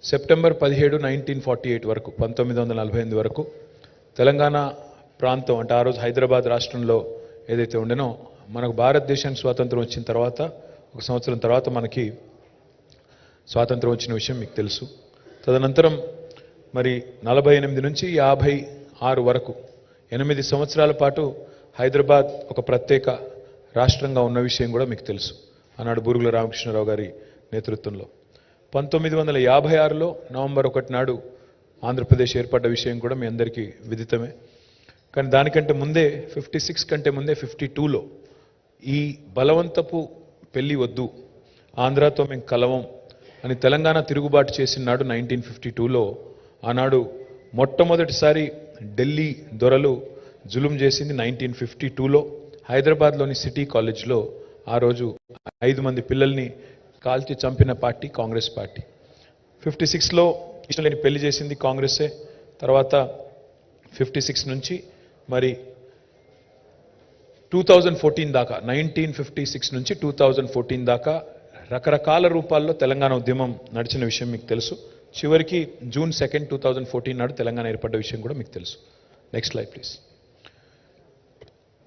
September 17 1948 వరకు 1948 వరకు తెలంగాణ ప్రాంతం అంటే ఆ రోజు హైదరాబాద్ రాష్ట్రంలో ఏదైతే ఉండేనో మనకు భారతదేశానికి స్వాతంత్రం వచ్చిన తర్వాత ఒక సంవత్సరం తర్వాత మనకి స్వాతంత్రం వచ్చిన విషయం మీకు తెలుసు. తదనంతరం మరి 48 నుంచి 56 వరకు 8 సంవత్సరాల పాటు హైదరాబాద్ ఒక ప్రత్యేక రాష్ట్రంగా ఉన్న విషయం కూడా మీకు తెలుసు. ఆనాడు బూరుగుల రామకృష్ణరావు గారి నేతృత్వంలో 1956లో నవంబర్ 1 నాడు ఆంధ్రప్రదేశ్ ఏర్పడ్డ విషయం కూడా మీ అందరికీ విదితమే. కానీ దానికంటే ముందే 56 కంటే ముందే 52లో ఈ బలవంతపు పెళ్లి వద్దు, ఆంధ్రాతో మేము కలవం అని తెలంగాణ తిరుగుబాటు చేసిన నాడు 1952లో ఆనాడు మొట్టమొదటిసారి ఢిల్లీ దొరలు జులుం చేసింది 1952లో హైదరాబాద్లోని సిటీ కాలేజ్లో. ఆ రోజు 5 మంది పిల్లల్ని కాల్చి చంపిన పార్టీ కాంగ్రెస్ పార్టీ. 56లో ఇష్టం లేని పెళ్లి చేసింది కాంగ్రెసే. తర్వాత 56 నుంచి మరి 2014 దాకా 1956 నుంచి 2014 దాకా రకరకాల రూపాల్లో తెలంగాణ ఉద్యమం నడిచిన విషయం మీకు తెలుసు. చివరికి జూన్ 2, 2014 నాడు తెలంగాణ ఏర్పడ్డ విషయం కూడా మీకు తెలుసు. Next slide please.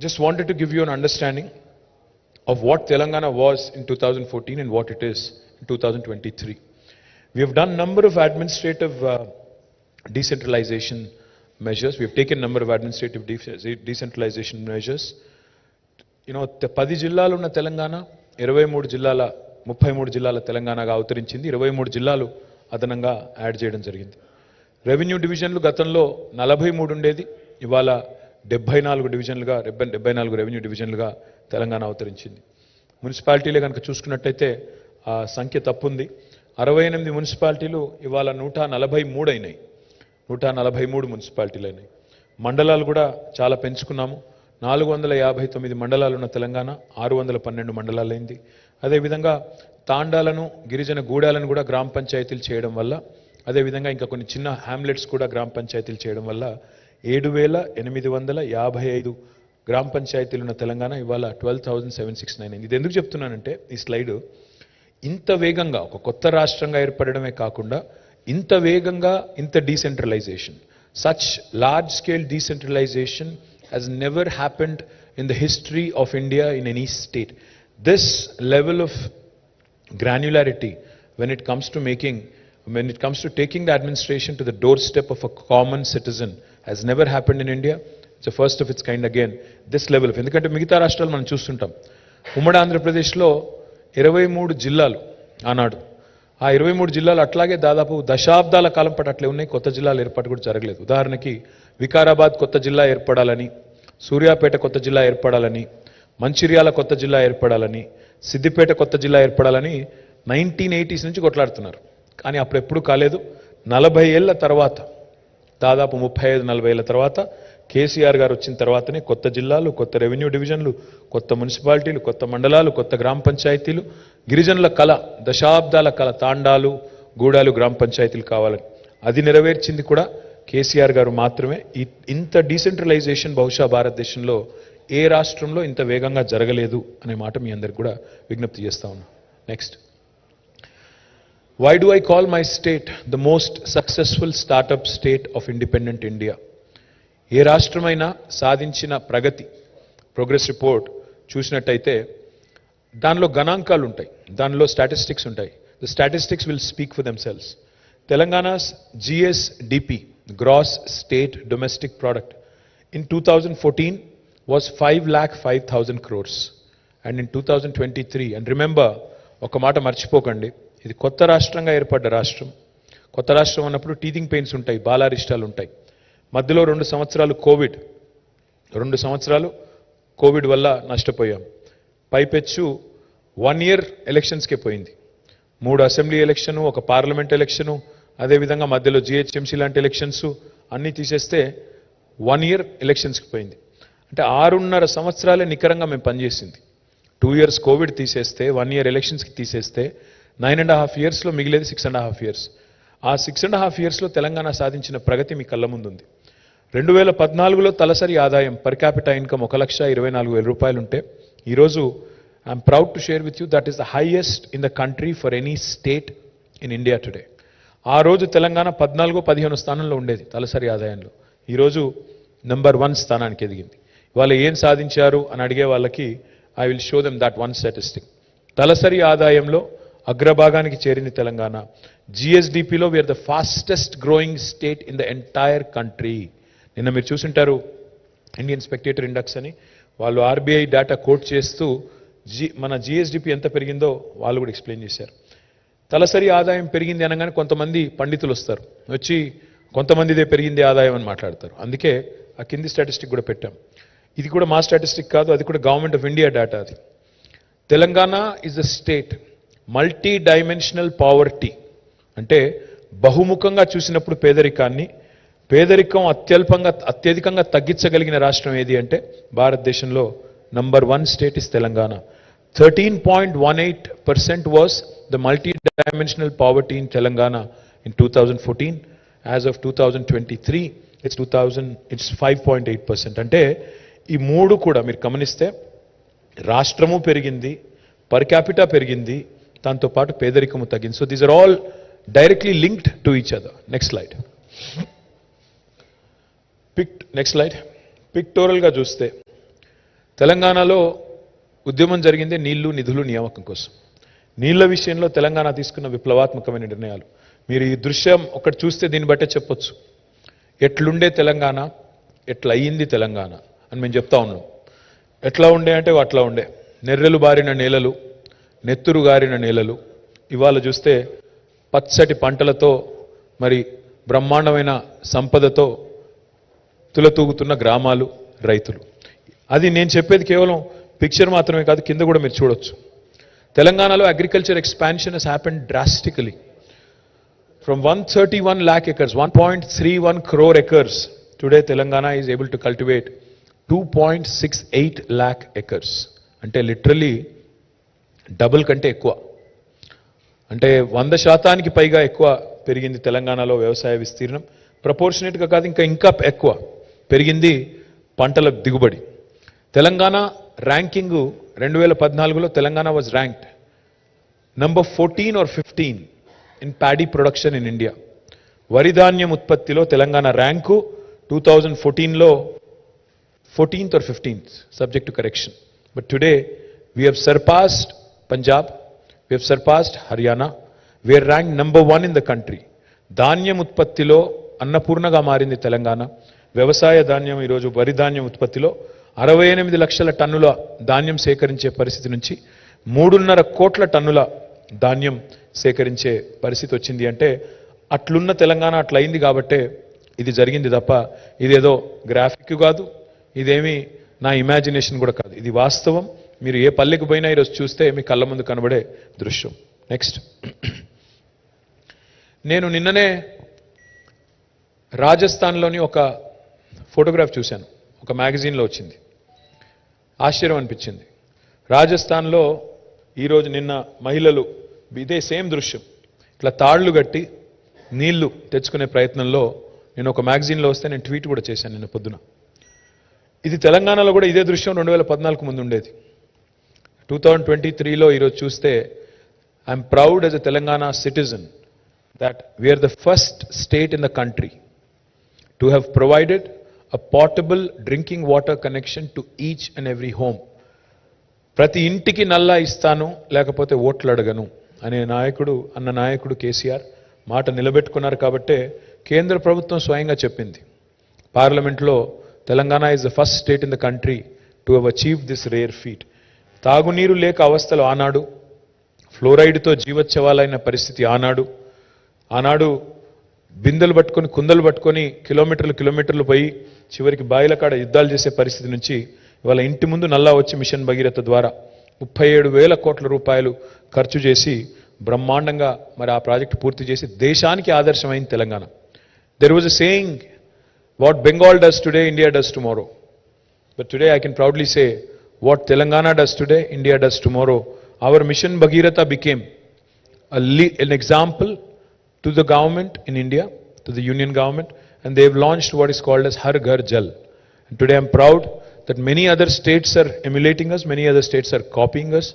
Just wanted to give you an understanding of what Telangana was in 2014 and what it is in 2023. We have done number of administrative decentralization measures. We have taken number of administrative decentralization measures. You know, 10 జిల్లాలు ఉన్న తెలంగాణ 33 జిల్లాల తెలంగాణగా అవతరించింది. 23 జిల్లాలు అదనంగా add చేయడం జరిగింది. Revenue డివిజన్లు గతంలో 43 ఉండేది, ఇవాళ 74 డివిజన్లుగా 74 రెవెన్యూ డివిజన్లుగా తెలంగాణ అవతరించింది. మున్సిపాలిటీలే కనుక చూసుకున్నట్టయితే ఆ సంఖ్య తప్పుంది. 68 మున్సిపాలిటీలు ఇవాళ 143 అయినాయి. 143 మున్సిపాలిటీలు అయినాయి. మండలాలు కూడా చాలా పెంచుకున్నాము. 459 మండలాలు ఉన్న తెలంగాణ 612 మండలాలైంది. అదేవిధంగా తాండాలను గిరిజన గూడాలను కూడా గ్రామ పంచాయతీలు చేయడం వల్ల, అదేవిధంగా ఇంకా కొన్ని చిన్న హ్యామ్లెట్స్ కూడా గ్రామ పంచాయతీలు చేయడం వల్ల 7,855 గ్రామ పంచాయతీలు ఉన్న తెలంగాణ ఇవాళ 12,769 అయింది. ఇది ఎందుకు చెప్తున్నానంటే ఈ స్లైడ్ ఇంత వేగంగా ఒక కొత్త రాష్ట్రంగా ఏర్పడడమే కాకుండా ఇంత వేగంగా ఇంత decentralisation, such large scale decentralisation has never happened in the history of India in any state. This level of granularity when it comes to taking the administration to the doorstep of a common citizen has never happened in India. It's the first of its kind again. This level of ఎందుకంటే మిగతా రాష్ట్రాలు మనం చూస్తుంటాం. ఉమ్మడి ఆంధ్రప్రదేశ్లో 23 జిల్లాలు ఆనాడు, ఆ 23 జిల్లాలు అట్లాగే దాదాపు దశాబ్దాల కాలం పాటు అట్లే ఉన్నాయి. కొత్త జిల్లాలు ఏర్పాటు కూడా జరగలేదు. ఉదాహరణకి వికారాబాద్ కొత్త జిల్లా ఏర్పడాలని, సూర్యాపేట కొత్త జిల్లా ఏర్పడాలని, మంచిర్యాల కొత్త జిల్లా ఏర్పడాలని, సిద్దిపేట కొత్త జిల్లా ఏర్పడాలని 1980s నుంచి కొట్లాడుతున్నారు. కానీ అప్పుడు ఎప్పుడూ కాలేదు. 40 ఏళ్ల తర్వాత, దాదాపు 35-40 ఏళ్ల తర్వాత కేసీఆర్ గారు వచ్చిన తర్వాతనే కొత్త జిల్లాలు, కొత్త రెవెన్యూ డివిజన్లు, కొత్త మున్సిపాలిటీలు, కొత్త మండలాలు, కొత్త గ్రామ పంచాయతీలు, గిరిజనుల కళ, దశాబ్దాల కళ, తాండాలు గూడాలు గ్రామ పంచాయతీలు కావాలని అది నెరవేర్చింది కూడా కేసీఆర్ గారు మాత్రమే. ఇంత డీసెంట్రలైజేషన్ బహుశా భారతదేశంలో ఏ రాష్ట్రంలో ఇంత వేగంగా జరగలేదు అనే మాట మీ అందరికి కూడా విజ్ఞప్తి చేస్తా ఉన్నా. Next. Why do I call my state the most successful startup state of independent India? ఏ రాష్ట్రమైనా సాధించిన ప్రగతి ప్రోగ్రెస్ రిపోర్ట్ చూసినట్టయితే దానిలో గణాంకాలు ఉంటాయి, దానిలో స్టాటిస్టిక్స్ ఉంటాయి. The statistics will speak for themselves. Telangana's GSDP, gross state domestic product, in 2014 was 5,05,000 crores and in 2023, and remember ఒక మాట మర్చిపోకండి, ఇది కొత్త రాష్ట్రంగా ఏర్పడ్డ రాష్ట్రం. కొత్త రాష్ట్రం అన్నప్పుడు టీథింగ్ పెయిన్స్ ఉంటాయి, బాలారిష్టాలు ఉంటాయి. మధ్యలో 2 సంవత్సరాలు కోవిడ్ వల్ల నష్టపోయాం. పైపెచ్చు 1 year ఎలక్షన్స్కే పోయింది. 3 అసెంబ్లీ ఎలక్షను, ఒక పార్లమెంట్ ఎలక్షను, అదేవిధంగా మధ్యలో GHMC లాంటి ఎలక్షన్స్ అన్నీ తీసేస్తే 1 year ఎలక్షన్స్కి పోయింది. అంటే 6.5 సంవత్సరాలే నికరంగా మేము పనిచేసింది. 2 years కోవిడ్ తీసేస్తే, 1 year ఎలక్షన్స్కి తీసేస్తే 9.5 yearsలో మిగిలేది 6.5 years. ఆ 6.5 yearsలో తెలంగాణ సాధించిన ప్రగతి మీ కళ్ళ ముందుంది. 2014లో తలసరి ఆదాయం పర్ క్యాపిటా ఇన్కమ్ 1,24,000 రూపాయలు ఉంటే ఈరోజు I'm proud to share with you that is the highest in the country for any state in India today. ఆ రోజు తెలంగాణ 14-15 స్థానంలో ఉండేది తలసరి ఆదాయంలో. ఈరోజు నెంబర్ 1 స్థానానికి ఎదిగింది. వాళ్ళు ఏం సాధించారు అని అడిగే వాళ్ళకి I will show them that one statistic. తలసరి ఆదాయంలో అగ్రభాగానికి చేరింది తెలంగాణ. జిఎస్డిపిలో we're the fastest growing state in the entire country. నిన్న మీరు చూసుంటారు ఇండియన్ స్పెక్టేటర్ ఇండెక్స్ అని, వాళ్ళు ఆర్బీఐ డేటా కోట్ చేస్తూ మన జిఎస్డిపి ఎంత పెరిగిందో వాళ్ళు కూడా ఎక్స్ప్లెయిన్ చేశారు. తలసరి ఆదాయం పెరిగింది అనగానే కొంతమంది పండితులు వస్తారు, వచ్చి కొంతమందిదే పెరిగింది ఆదాయం అని మాట్లాడతారు. అందుకే ఆ కింది స్టాటిస్టిక్ కూడా పెట్టాం. ఇది కూడా మా స్టాటిస్టిక్ కాదు, అది కూడా గవర్నమెంట్ ఆఫ్ ఇండియా డేటా. అది Telangana is a state multi dimensional poverty, అంటే బహుముఖంగా చూసినప్పుడు పేదరికం అత్యధికంగా తగ్గించగలిగిన రాష్ట్రం ఏది అంటే భారతదేశంలో number 1 state is Telangana. 13.18% was the multi-dimensional poverty in Telangana in 2014. As of 2023, it's 5.8%. అంటే ఈ మూడు కూడా మీరు గమనిస్తే రాష్ట్రము పెరిగింది, పర్ క్యాపిటా పెరిగింది, దాంతో పాటు పేదరికము తగ్గింది. So these are all directly linked to each other. Next slide. పిక్టోరల్గా చూస్తే తెలంగాణలో ఉద్యమం జరిగింది నీళ్లు నిధులు నియామకం కోసం. నీళ్ల విషయంలో తెలంగాణ తీసుకున్న విప్లవాత్మకమైన నిర్ణయాలు. మీరు ఈ దృశ్యం ఒకటి చూస్తే దీన్ని బట్టే చెప్పొచ్చు ఎట్లుండే తెలంగాణ, ఎట్లా అయ్యింది తెలంగాణ అని మేము చెప్తా ఉన్నాం. ఎట్లా ఉండే అంటే అట్లా ఉండే. నెర్రెలు బారిన నేలలు, నెత్తురు గారిన నేలలు. ఇవాళ చూస్తే పచ్చటి పంటలతో, మరి బ్రహ్మాండమైన సంపదతో తులతూగుతున్న గ్రామాలు, రైతులు. అది నేను చెప్పేది కేవలం పిక్చర్ మాత్రమే కాదు, కింద కూడా మీరు చూడొచ్చు. తెలంగాణలో agriculture expansion has happened drastically from 131 lakh acres, 1.31 crore acres. Today Telangana is able to cultivate 2.68 lakh acres. అంటే లిటరలీ డబుల్ కంటే ఎక్కువ, అంటే 100% పైగా ఎక్కువ పెరిగింది తెలంగాణలో వ్యవసాయ విస్తీర్ణం. ప్రపోర్షనేట్గా కాదు, ఇంకా ఎక్కువ పెరిగింది పంటల దిగుబడి. తెలంగాణ ర్యాంకింగ్ 2014లో Telangana was ranked number 14 or 15 in paddy production in India. వరి ధాన్యం ఉత్పత్తిలో తెలంగాణ ర్యాంకు 2014లో 14th or 15th, subject to correction. But today we have surpassed Punjab, we have surpassed Haryana, we are ranked number 1 in the country. ధాన్యం ఉత్పత్తిలో అన్నపూర్ణగా మారింది తెలంగాణ. వ్యవసాయ ధాన్యం ఈరోజు వరి ధాన్యం ఉత్పత్తిలో 68 లక్షల టన్నుల ధాన్యం సేకరించే పరిస్థితి నుంచి 3.5 కోట్ల టన్నుల ధాన్యం సేకరించే పరిస్థితి వచ్చింది. అంటే అట్లున్న తెలంగాణ అట్లయింది కాబట్టే ఇది జరిగింది తప్ప ఇదేదో గ్రాఫిక్ కాదు, ఇదేమీ నా ఇమాజినేషన్ కూడా కాదు, ఇది వాస్తవం. మీరు ఏ పల్లెకు పోయినా ఈరోజు చూస్తే మీ కళ్ళ ముందు కనబడే దృశ్యం. నెక్స్ట్. నేను నిన్ననే రాజస్థాన్లోని ఒక ఫోటోగ్రాఫ్ చూశాను, ఒక మ్యాగజైన్లో వచ్చింది. ఆశ్చర్యం అనిపించింది. రాజస్థాన్లో ఈరోజు నిన్న మహిళలు ఇదే సేమ్ దృశ్యం, ఇట్లా తాళ్లు కట్టి నీళ్లు తెచ్చుకునే ప్రయత్నంలో నేను ఒక మ్యాగజైన్లో వస్తే నేను ట్వీట్ కూడా చేశాను నిన్న పొద్దున. ఇది తెలంగాణలో కూడా ఇదే దృశ్యం 2014 ముందు ఉండేది. 2023లో ఈరోజు చూస్తే I'm proud as a Telangana citizen that we are the first state in the country to have provided a portable drinking water connection to each and every home. ప్రతి ఇంటికి నల్లా ఇస్తాను, లేకపోతే ఓట్లు అడగను అనే నాయకుడు కేసీఆర్ మాట నిలబెట్టుకున్నారు. కాబట్టే కేంద్ర ప్రభుత్వం స్వయంగా చెప్పింది పార్లమెంట్లో, Telangana is the first state in the country to have achieve this rare feet. తాగునీరు లేక అవస్థలు ఆనాడు, ఫ్లోరైడ్తో జీవోత్సవాలైన పరిస్థితి ఆనాడు బిందెలు పట్టుకొని కుందలు పట్టుకొని కిలోమీటర్లు పోయి చివరికి బాయిల కాడ యుద్ధాలు చేసే పరిస్థితి నుంచి ఇవాళ ఇంటి ముందు నల్లా వచ్చి మిషన్ భగీరథ ద్వారా 37,000 కోట్ల రూపాయలు ఖర్చు చేసి బ్రహ్మాండంగా మరి ఆ ప్రాజెక్టు పూర్తి చేసి దేశానికి ఆదర్శమైంది Telangana. There was a saying, what Bengal does today India does tomorrow. But today I can proudly say what Telangana does today India does tomorrow. Our mission Bhagiratha became an example to the government in India, to the union government, and they have launched what is called as Har Ghar Jal. And today I am proud that many other states are emulating us, many other states are copying us.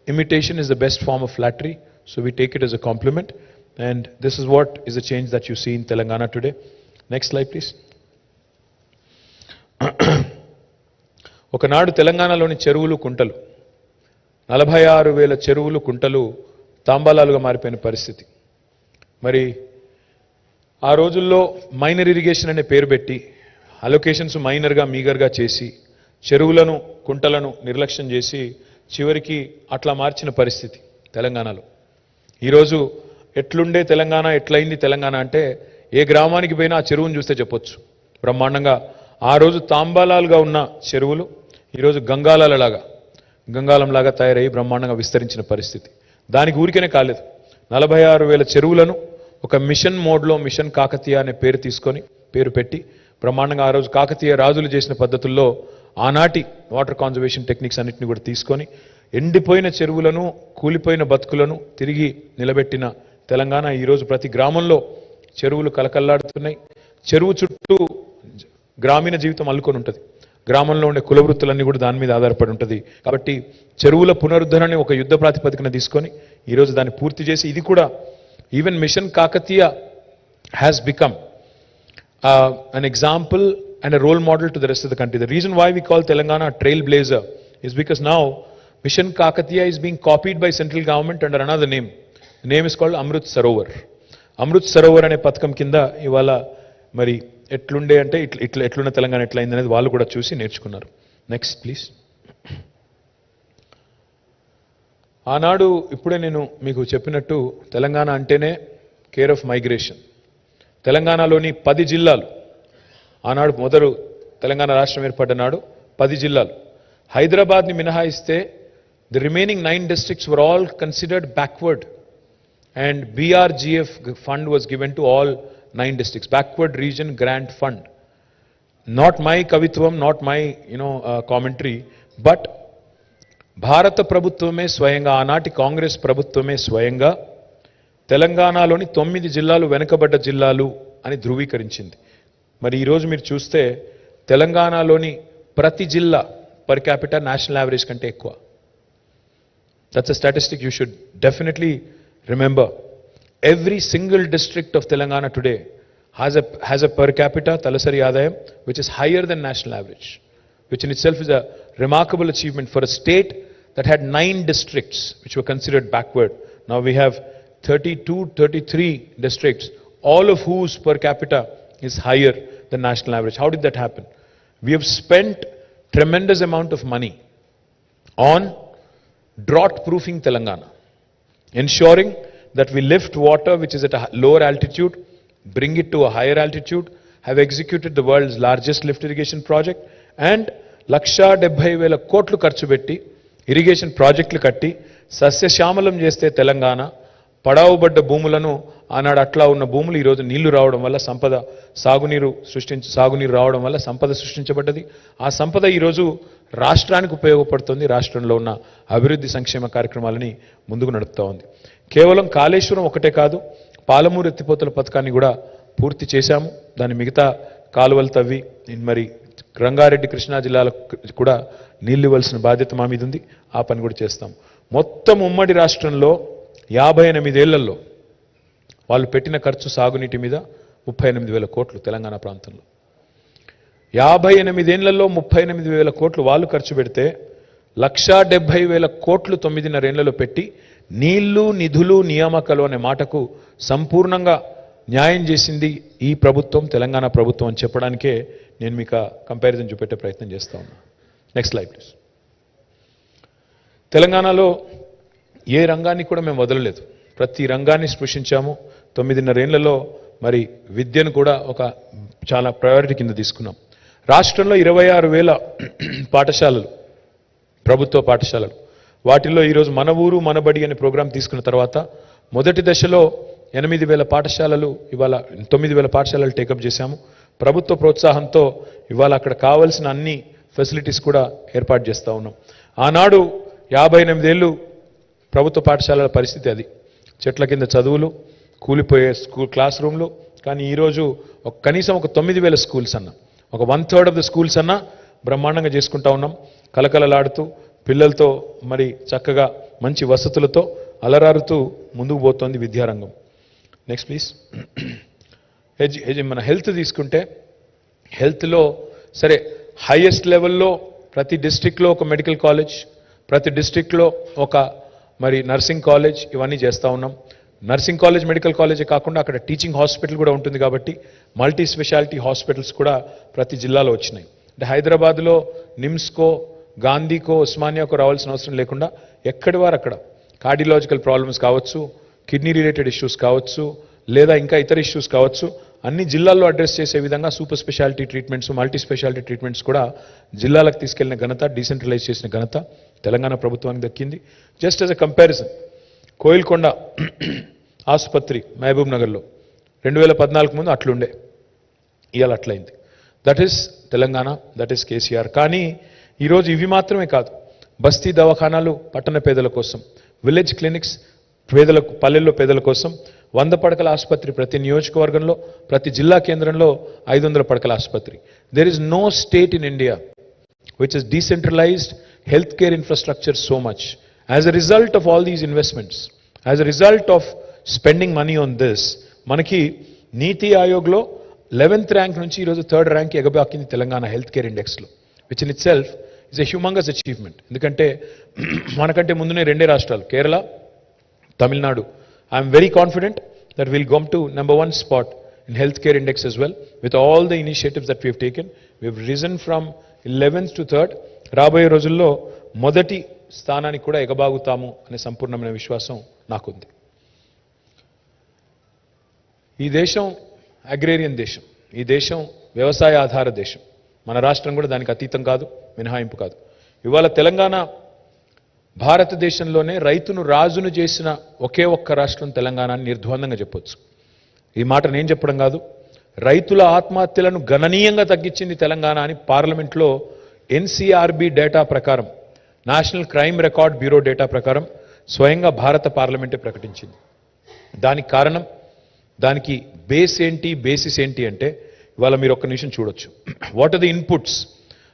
Imitation is the best form of flattery, so we take it as a compliment. And this is what is the change that you see in Telangana today. Next slide, please. ఒకనాడు తెలంగాణలోని చెరువులు కుంటలు 46,000 చెరువులు కుంటలు తాంబాలాలుగా మారిపోయిన పరిస్థితి. మరి ఆ రోజుల్లో మైనర్ ఇరిగేషన్ అనే పేరు పెట్టి అలొకేషన్స్ మైనర్గా మీగర్గా చేసి చెరువులను కుంటలను నిర్లక్ష్యం చేసి చివరికి అట్లా మార్చిన పరిస్థితి తెలంగాణలో. ఈరోజు ఎట్లుండే తెలంగాణ, ఎట్లయింది తెలంగాణ అంటే ఏ గ్రామానికి పోయినా ఆ చెరువును చూస్తే చెప్పొచ్చు బ్రహ్మాండంగా. ఆ రోజు తాంబాలాలుగా ఉన్న చెరువులు ఈరోజు గంగాలంలాగా తయారయ్యి బ్రహ్మాండంగా విస్తరించిన పరిస్థితి. దానికి ఊరికనే కాలేదు, 46,000 చెరువులను ఒక మిషన్ మోడ్లో మిషన్ కాకతీయ అనే పేరు పెట్టి బ్రహ్మాండంగా ఆ రోజు కాకతీయ రాజులు చేసిన పద్ధతుల్లో ఆనాటి వాటర్ కాన్జర్వేషన్ టెక్నిక్స్ అన్నింటినీ కూడా తీసుకొని ఎండిపోయిన చెరువులను, కూలిపోయిన బతుకులను తిరిగి నిలబెట్టిన తెలంగాణ. ఈరోజు ప్రతి గ్రామంలో చెరువులు కలకల్లాడుతున్నాయి. చెరువు చుట్టూ గ్రామీణ జీవితం అల్లుకొని ఉంటుంది. గ్రామంలో ఉండే కులవృత్తులన్నీ కూడా దాని మీద ఆధారపడి ఉంటుంది. కాబట్టి చెరువుల పునరుద్ధరణని ఒక యుద్ధ ప్రాతిపదికన తీసుకొని ఈరోజు దాన్ని పూర్తి చేసి, ఇది కూడా even mission Kakatiya has become an example and a role model to the rest of the country. The reason why we call Telangana a trailblazer is because now Mission Kakatiya is being copied by central government under another name. The name is called Amrit Sarovar. Amrit Sarovar అనే పథకం కింద ఇవాళ మరి ఎట్లుండే అంటే ఎట్లున్న తెలంగాణ ఎట్లయింది అనేది వాళ్ళు కూడా చూసి నేర్చుకున్నారు. Next please. ఆనాడు ఇప్పుడే నేను మీకు చెప్పినట్టు తెలంగాణ అంటేనే కేర్ ఆఫ్ మైగ్రేషన్. తెలంగాణలోని 10 జిల్లాలు ఆనాడు మొదలు తెలంగాణ రాష్ట్రం ఏర్పడ్డ నాడు 10 జిల్లాలు, హైదరాబాద్ని మినహాయిస్తే the remaining 9 districts were all considered backward and BRGF fund was given to all 9 districts, backward region grant fund. Not my kavitvam, not my commentary, but భారత ప్రభుత్వమే స్వయంగా, ఆనాటి కాంగ్రెస్ ప్రభుత్వమే స్వయంగా తెలంగాణలోని 9 జిల్లాలు వెనుకబడ్డ జిల్లాలు అని ధృవీకరించింది. మరి ఈరోజు మీరు చూస్తే తెలంగాణలోని ప్రతి జిల్లా పర్ క్యాపిటల్ నేషనల్ యావరేజ్ కంటే ఎక్కువ. That's a statistic you should definitely remember. Every single district of Telangana today has a per capita తలసరి ఆదాయం which is higher than national average, which in itself is a remarkable achievement for a state that had 9 districts which were considered backward. Now we have 33 districts, all of whose per capita is higher than national average. How did that happen? We have spent tremendous amount of money on drought proofing Telangana, ensuring that we lift water which is at a lower altitude, bring it to a higher altitude, have executed the world's largest lift irrigation project, and 1,70,000 కోట్లు ఖర్చు పెట్టి irrigation ప్రాజెక్టులు కట్టి సస్యశ్యామలం చేస్తే తెలంగాణ పడావుబడ్డ భూములను, ఆనాడు అట్లా ఉన్న భూములు ఈరోజు నీళ్లు రావడం వల్ల సంపద, సాగునీరు రావడం వల్ల సంపద సృష్టించబడ్డది. ఆ సంపద ఈరోజు రాష్ట్రానికి ఉపయోగపడుతుంది. రాష్ట్రంలో ఉన్న అభివృద్ధి సంక్షేమ కార్యక్రమాలని ముందుకు నడుపుతూ ఉంది. కేవలం కాళేశ్వరం ఒకటే కాదు, పాలమూరు ఎత్తిపోతల పథకాన్ని కూడా పూర్తి చేశాము. దాని మిగతా కాలువలు తవ్వి మరి రంగారెడ్డి, కృష్ణా జిల్లాలకు కూడా నీళ్ళు ఇవ్వాల్సిన బాధ్యత మా మీద ఉంది. ఆ పని కూడా చేస్తాం. మొత్తం ఉమ్మడి రాష్ట్రంలో 58 ఏళ్లలో వాళ్ళు పెట్టిన ఖర్చు సాగునీటి మీద 38,000 కోట్లు. తెలంగాణ ప్రాంతంలో 58 ఏళ్లలో 38,000 కోట్లు వాళ్ళు ఖర్చు పెడితే 1,70,000 కోట్లు 9.5 ఏళ్లలో పెట్టి నీళ్లు, నిధులు, నియామకాలు అనే మాటకు సంపూర్ణంగా న్యాయం చేసింది ఈ ప్రభుత్వం, తెలంగాణ ప్రభుత్వం అని చెప్పడానికే నేను మీకు కంపారిజన్ చూపెట్టే ప్రయత్నం చేస్తా ఉన్నా. Next slide please. తెలంగాణలో ఏ రంగాన్ని కూడా మేము వదలలేదు, ప్రతి రంగాన్ని స్పృశించాము. 9.5 ఏళ్లలో మరి విద్యను కూడా ఒక చాలా ప్రయారిటీ కింద తీసుకున్నాం. రాష్ట్రంలో 26,000 పాఠశాలలు, ప్రభుత్వ పాఠశాలలు, వాటిల్లో ఈరోజు మన ఊరు మన బడి అనే ప్రోగ్రాం తీసుకున్న తర్వాత మొదటి దశలో 8,000 పాఠశాలలు, ఇవాళ 9,000 పాఠశాలలు టేకప్ చేశాము. ప్రభుత్వ ప్రోత్సాహంతో ఇవాళ అక్కడ కావాల్సిన అన్ని ఫెసిలిటీస్ కూడా ఏర్పాటు చేస్తూ ఉన్నాం. ఆనాడు 58 ఏళ్ళు ప్రభుత్వ పాఠశాలల పరిస్థితి అది. చెట్ల కింద చదువులు, కూలిపోయే క్లాస్ రూమ్లు. కానీ ఈరోజు కనీసం ఒక 9,000 స్కూల్స్ అన్న, ఒక 1/3 ఆఫ్ ద స్కూల్స్ అన్న బ్రహ్మాండంగా చేసుకుంటా ఉన్నాం. కలకలలాడుతూ పిల్లలతో మరి చక్కగా మంచి వసతులతో అలరారుతూ ముందుకు పోతోంది విద్యారంగం. Next please. మన హెల్త్ తీసుకుంటే హెల్త్లో సరే హైయెస్ట్ లెవెల్లో ప్రతి డిస్ట్రిక్ట్లో ఒక మెడికల్ కాలేజ్, ప్రతి డిస్ట్రిక్ట్లో ఒక మరి నర్సింగ్ కాలేజ్, ఇవన్నీ చేస్తూ ఉన్నాం. నర్సింగ్ కాలేజ్ మెడికల్ కాలేజే కాకుండా అక్కడ టీచింగ్ హాస్పిటల్ కూడా ఉంటుంది కాబట్టి మల్టీ స్పెషాలిటీ హాస్పిటల్స్ కూడా ప్రతి జిల్లాలో వచ్చినాయి. అంటే హైదరాబాద్లో నిమ్స్కో, గాంధీకో, ఉస్మానియాకో రావాల్సిన అవసరం లేకుండా ఎక్కడి వారు అక్కడ కార్డియలాజికల్ ప్రాబ్లమ్స్ కావచ్చు, కిడ్నీ రిలేటెడ్ ఇష్యూస్ కావచ్చు, లేదా ఇంకా ఇతర ఇష్యూస్ కావచ్చు, అన్ని జిల్లాల్లో అడ్రస్ చేసే విధంగా super speciality treatments, multi speciality treatments కూడా జిల్లాలకు తీసుకెళ్లిన ఘనత, డీసెంట్రలైజ్ చేసిన ఘనత తెలంగాణ ప్రభుత్వానికి దక్కింది. Just as a comparison, Koilkonda ఆసుపత్రి మహబూబ్ నగర్లో 2014 ముందు అట్లుండే, ఇవాళ అట్లయింది. That is Telangana, that is KCR. కానీ ఈరోజు ఇవి మాత్రమే కాదు, బస్తీ దవాఖానాలు పట్టణ పేదల కోసం, విలేజ్ క్లినిక్స్ పేదలకు, పల్లెల్లో పేదల కోసం 100 పడకల ఆసుపత్రి ప్రతి నియోజకవర్గంలో, ప్రతి జిల్లా కేంద్రంలో 500 పడకల ఆసుపత్రి. There is no state in India which has decentralized healthcare infrastructure so much. As a result of all these investments, as a result of spending money on this, మనకి నీతి ఆయోగ్లో 11th ర్యాంక్ నుంచి ఈరోజు 3rd ర్యాంక్ ఎగబాకింది Telangana health care ఇండెక్స్లో, which in itself is a humongous achievement. ఎందుకంటే మనకంటే ముందునే 2 రాష్ట్రాలు, Kerala, Tamil Nadu. I'm very confident that will come to number 1 spot in healthcare index as well with all the initiatives that we have taken. We have risen from 11th to 3rd. రాబోయే రోజుల్లో మొదటి స్థానానికి కూడా ఎగబాగుతాము అనే సంపూర్ణమైన విశ్వాసం నాకుంది. ఈ దేశం అగ్రేరియన్ దేశం, ఈ దేశం వ్యవసాయ ఆధార దేశం. మన రాష్ట్రం కూడా దానికి అతీతం కాదు, మినహాయింపు కాదు. ఇవాళ తెలంగాణ భారతదేశంలోనే రైతును రాజును చేసిన ఒకే ఒక్క రాష్ట్రం తెలంగాణ అని నిర్ద్వందంగా చెప్పొచ్చు. ఈ మాట నేను చెప్పడం కాదు, రైతుల ఆత్మహత్యలను గణనీయంగా తగ్గించింది తెలంగాణ అని పార్లమెంట్లో ఎన్సీఆర్బీ డేటా ప్రకారం, national crime record bureau data ప్రకారం స్వయంగా భారత పార్లమెంటే ప్రకటించింది. దానికి కారణం, దానికి బేస్ ఏంటి, బేసిస్ ఏంటి అంటే ఇవాళ మీరు ఒక్క నిమిషం చూడొచ్చు. What are the inputs,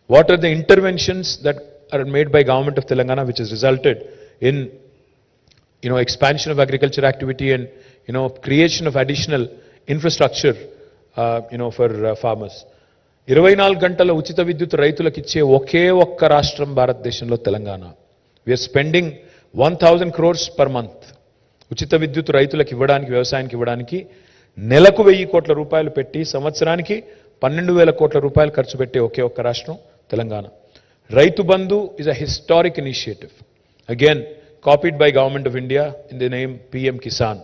what are the interventions that are made by government of Telangana which has resulted in expansion of agriculture activity and creation of additional infrastructure for farmers. 24 గంటల ఉచిత విద్యుత్ రైతులకు ఇచ్చే ఒకే ఒక్క రాష్ట్రం భారతదేశంలో Telangana. We are spending 1000 crores per month ఉచిత విద్యుత్ రైతులకు ఇవ్వడానికి, వ్యవసాయానికి ఇవ్వడానికి నెలకు 1000 కోట్ల రూపాయలు పెట్టి సంవత్సరానికి 12,000 కోట్ల రూపాయలు ఖర్చు పెట్టే ఒకే ఒక్క రాష్ట్రం Telangana. Rythu Bandhu is a historic initiative, again copied by Government of India in the name PM Kisan.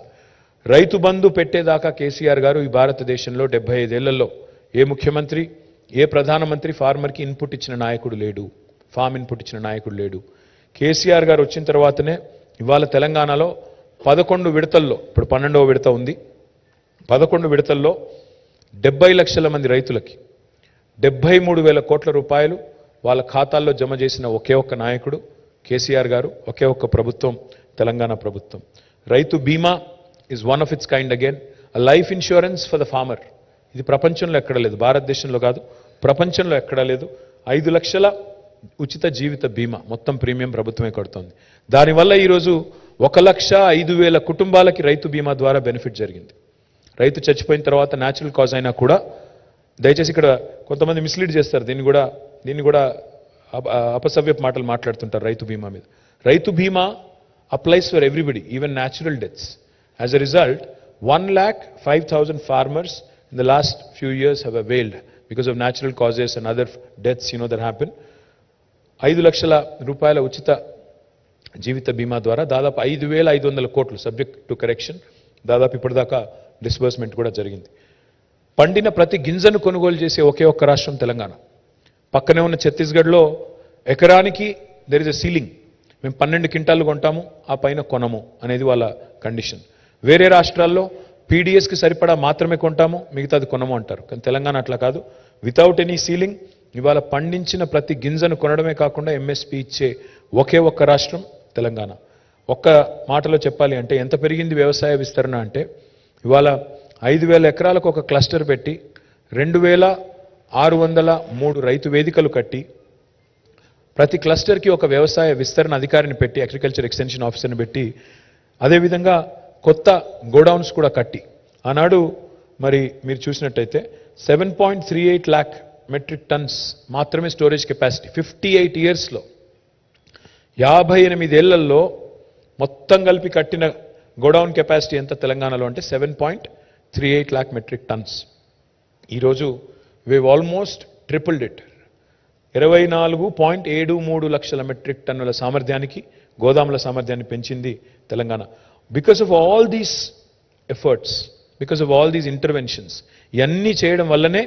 Rythu Bandhu పెట్టేదాకా KCR గారు ఈ భారతదేశంలో 75 ఏళ్లలో ఏ ముఖ్యమంత్రి, ఏ ప్రధానమంత్రి ఫార్మర్కి ఇన్పుట్ ఇచ్చిన నాయకుడు లేడు, ఫామ్ ఇన్పుట్ ఇచ్చిన నాయకుడు లేడు. కేసీఆర్ గారు వచ్చిన తర్వాతనే ఇవాళ తెలంగాణలో 11 విడతల్లో, ఇప్పుడు 12వ విడత ఉంది, 11 విడతల్లో 70 లక్షల మంది రైతులకి 73,000 కోట్ల రూపాయలు వాళ్ళ ఖాతాల్లో జమ చేసిన ఒకే ఒక్క నాయకుడు కేసీఆర్ గారు, ఒకే ఒక్క ప్రభుత్వం తెలంగాణ ప్రభుత్వం. రైతు బీమా is one of its kind again, a life insurance for the farmer. ఇది ప్రపంచంలో ఎక్కడ లేదు, భారతదేశంలో కాదు, ప్రపంచంలో ఎక్కడా లేదు. 5 లక్షల ఉచిత జీవిత బీమా మొత్తం ప్రీమియం ప్రభుత్వమే కడుతోంది. దానివల్ల ఈరోజు 1,05,000 కుటుంబాలకి రైతు బీమా ద్వారా బెనిఫిట్ జరిగింది. రైతు చచ్చిపోయిన తర్వాత న్యాచురల్ కాజ్ అయినా కూడా, దయచేసి ఇక్కడ కొంతమంది మిస్లీడ్ చేస్తారు, దీన్ని కూడా అపసవ్యపు మాటలు మాట్లాడుతుంటారు రైతు బీమా మీద. రైతు బీమా applies for everybody, even natural deaths. As a result, 1,05,000 farmers in the last few years have availed because of natural causes and other deaths that happen. 5 లక్షల రూపాయల ఉచిత జీవిత బీమా ద్వారా దాదాపు 5,500 కోట్లు, సబ్జెక్ట్ టు కరెక్షన్, దాదాపు ఇప్పటిదాకా డిస్బర్స్మెంట్ కూడా జరిగింది. పండిన ప్రతి గింజను కొనుగోలు చేసే ఒకే ఒక్క రాష్ట్రం తెలంగాణ. పక్కనే ఉన్న ఛత్తీస్గఢ్లో ఎకరానికి దెర్ ఇస్ ఎ సీలింగ్, మేము 12 క్వింటాలు కొంటాము, ఆ పైన కొనము అనేది వాళ్ళ కండిషన్. వేరే రాష్ట్రాల్లో పీడిఎస్కి సరిపడా మాత్రమే కొంటాము, మిగతాది కొనము అంటారు. కానీ తెలంగాణ అట్లా కాదు, వితౌట్ ఎనీ సీలింగ్ ఇవాళ పండించిన ప్రతి గింజను కొనడమే కాకుండా ఎంఎస్పీ ఇచ్చే ఒకే ఒక్క రాష్ట్రం తెలంగాణ. ఒక్క మాటలో చెప్పాలి అంటే ఎంత పెరిగింది వ్యవసాయ విస్తరణ అంటే, ఇవాళ 5,000 ఎకరాలకు ఒక క్లస్టర్ పెట్టి 2,603 రైతు వేదికలు కట్టి ప్రతి క్లస్టర్కి ఒక వ్యవసాయ విస్తరణ అధికారిని పెట్టి, అగ్రికల్చర్ ఎక్స్టెన్షన్ ఆఫీసర్ని పెట్టి, అదేవిధంగా కొత్త గోడౌన్స్ కూడా కట్టి ఆనాడు మరి మీరు చూసినట్టయితే 7.38 lakh మెట్రిక్ టన్స్ మాత్రమే స్టోరేజ్ కెపాసిటీ 58 ఇయర్స్లో 58 ఏళ్లలో మొత్తం కలిపి కట్టిన గోడౌన్ కెపాసిటీ ఎంత తెలంగాణలో అంటే 7.38 lakh మెట్రిక్ టన్స్. ఈరోజు we've ఆల్మోస్ట్ ట్రిపుల్డ్ ఇట్. 24.73 లక్షల మెట్రిక్ టన్నుల సామర్థ్యానికి గోదాముల సామర్థ్యాన్ని పెంచింది Telangana. Because of all these efforts, because of all these interventions, ఇవన్నీ చేయడం వల్లనే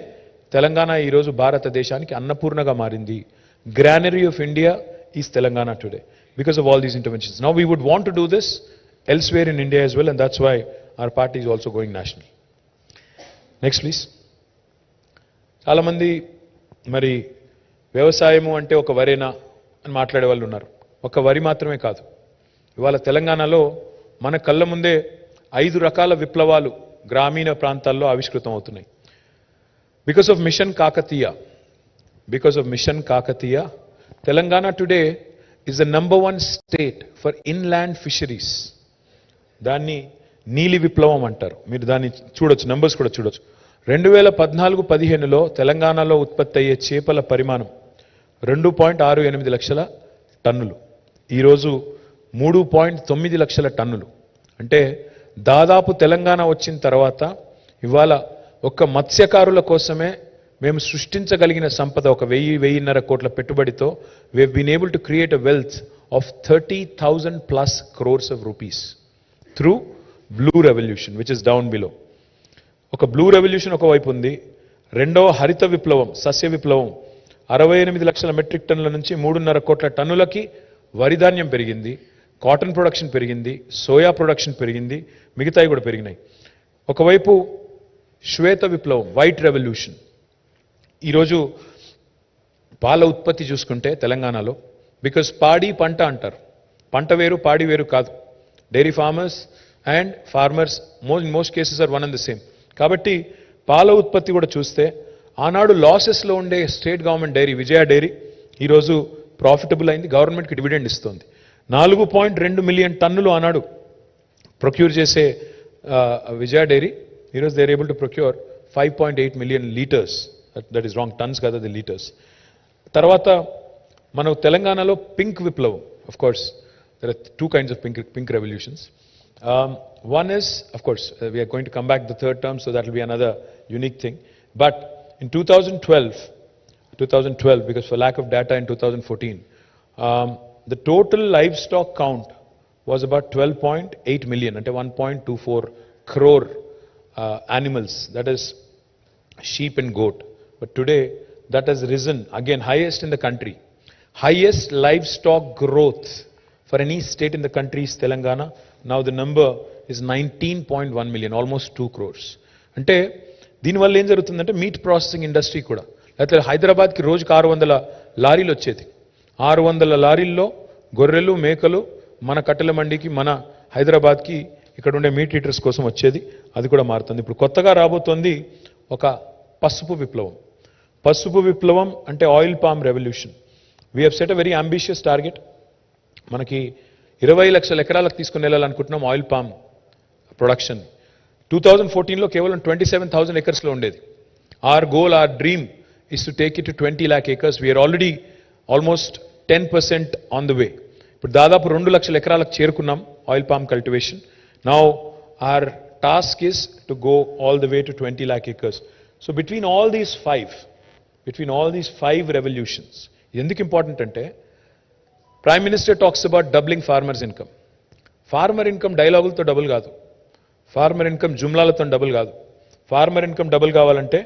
తెలంగాణ ఈరోజు భారతదేశానికి అన్నపూర్ణగా మారింది. Granary of India is Telangana today because of all these interventions. Now we would want to do this elsewhere in India as well, and that's why our party is also going national. Next please. చాలామంది మరి వ్యవసాయము అంటే ఒక వరేనా అని మాట్లాడే వాళ్ళు ఉన్నారు. ఒక వరి మాత్రమే కాదు, ఇవాళ తెలంగాణలో మన కళ్ళ ముందే 5 రకాల విప్లవాలు గ్రామీణ ప్రాంతాల్లో ఆవిష్కృతం అవుతున్నాయి. Because of mission Kakatiya, because of mission Kakatiya, Telangana today is the number 1 state for inland fisheries. దాన్ని నీలి విప్లవం అంటారు. మీరు దాన్ని చూడొచ్చు, నంబర్స్ కూడా చూడొచ్చు. 2014-15లో తెలంగాణలో ఉత్పత్తి అయ్యే చేపల పరిమాణం 2.68 లక్షల టన్నులు. ఈరోజు 3.9 లక్షల టన్నులు. అంటే దాదాపు తెలంగాణ వచ్చిన తర్వాత ఇవాళ ఒక్క మత్స్యకారుల కోసమే మేము సృష్టించగలిగిన సంపద ఒక 1,000-1,500 కోట్ల పెట్టుబడితో we have been able to create a wealth of 30,000 plus crores of rupees through blue revolution, which is down below. ఒక బ్లూ రెవల్యూషన్ ఒకవైపు ఉంది, రెండవ హరిత విప్లవం, సస్య విప్లవం 68 లక్షల మెట్రిక్ టన్నుల నుంచి 3.5 కోట్ల టన్నులకి వరి ధాన్యం పెరిగింది, కాటన్ ప్రొడక్షన్ పెరిగింది, సోయా ప్రొడక్షన్ పెరిగింది, మిగతాయి కూడా పెరిగినాయి. ఒకవైపు శ్వేత విప్లవం, వైట్ రెవల్యూషన్. ఈరోజు పాల ఉత్పత్తి చూసుకుంటే తెలంగాణలో, బికాస్ పాడి పంట అంటారు, పంట వేరు పాడి వేరు కాదు. Dairy farmers and farmers in most cases are one and the same. కాబట్టి పాల ఉత్పత్తి కూడా చూస్తే ఆనాడు లాసెస్లో ఉండే state government dairy Vijaya dairy ఈరోజు ప్రాఫిటబుల్ అయింది, గవర్నమెంట్కి డివిడెండ్ ఇస్తుంది. 4.2 మిలియన్ టన్నులు ఆనాడు ప్రొక్యూర్ చేసే విజయ డైరీ ఈరోజు they are able to procure 5.8 million litres. That is wrong, tons కదా, ది లీటర్స్. తర్వాత మన తెలంగాణలో పింక్ విప్లవం. Of course there are 2 kinds of pink revolutions. One is, of course, we are going to come back the third term, so that will be another unique thing. But in 2012, because for lack of data in 2014, the total livestock count was about 12.8 million, and 1.24 crore animals, that is sheep and goat. But today, that has risen, again, highest in the country. Highest livestock growth for any state in the country is Telangana. Now the number is 19.1 million, almost 2 crores. అంటే దీనివల్ల ఏం జరుగుతుందంటే meet processing industry కూడా, లేకపోతే హైదరాబాద్కి రోజుకి 600 లారీలు వచ్చేది. 600 లారీల్లో గొర్రెలు మేకలు మన కట్టెల మండికి, మన హైదరాబాద్కి ఇక్కడ ఉండే మీట్ ఈటర్స్ కోసం వచ్చేది. అది కూడా మారుతుంది. ఇప్పుడు కొత్తగా రాబోతోంది ఒక పసుపు విప్లవం. పసుపు విప్లవం అంటే oil palm revolution. We have set a very ambitious target. మనకి 20 లక్షల ఎకరాలకు తీసుకుని వెళ్ళాలనుకుంటున్నాం ఆయిల్ పామ్ ప్రొడక్షన్. 2014లో కేవలం 27,000 ఎకర్స్లో ఉండేది. Our goal, our dream is to take it to 20 lakh acres. We are already almost 10% on the way. ఇప్పుడు దాదాపు 2 లక్షల ఎకరాలకు చేరుకున్నాం oil palm cultivation. Now our task is to go all the way to 20 lakh acres. So between all these 5 revolutions, ఎందుకు important అంటే prime minister talks about doubling farmers income. Farmer income డైలాగులతో double కాదు, farmer income జుమ్లాలతో double కాదు. Farmer income double కావాలంటే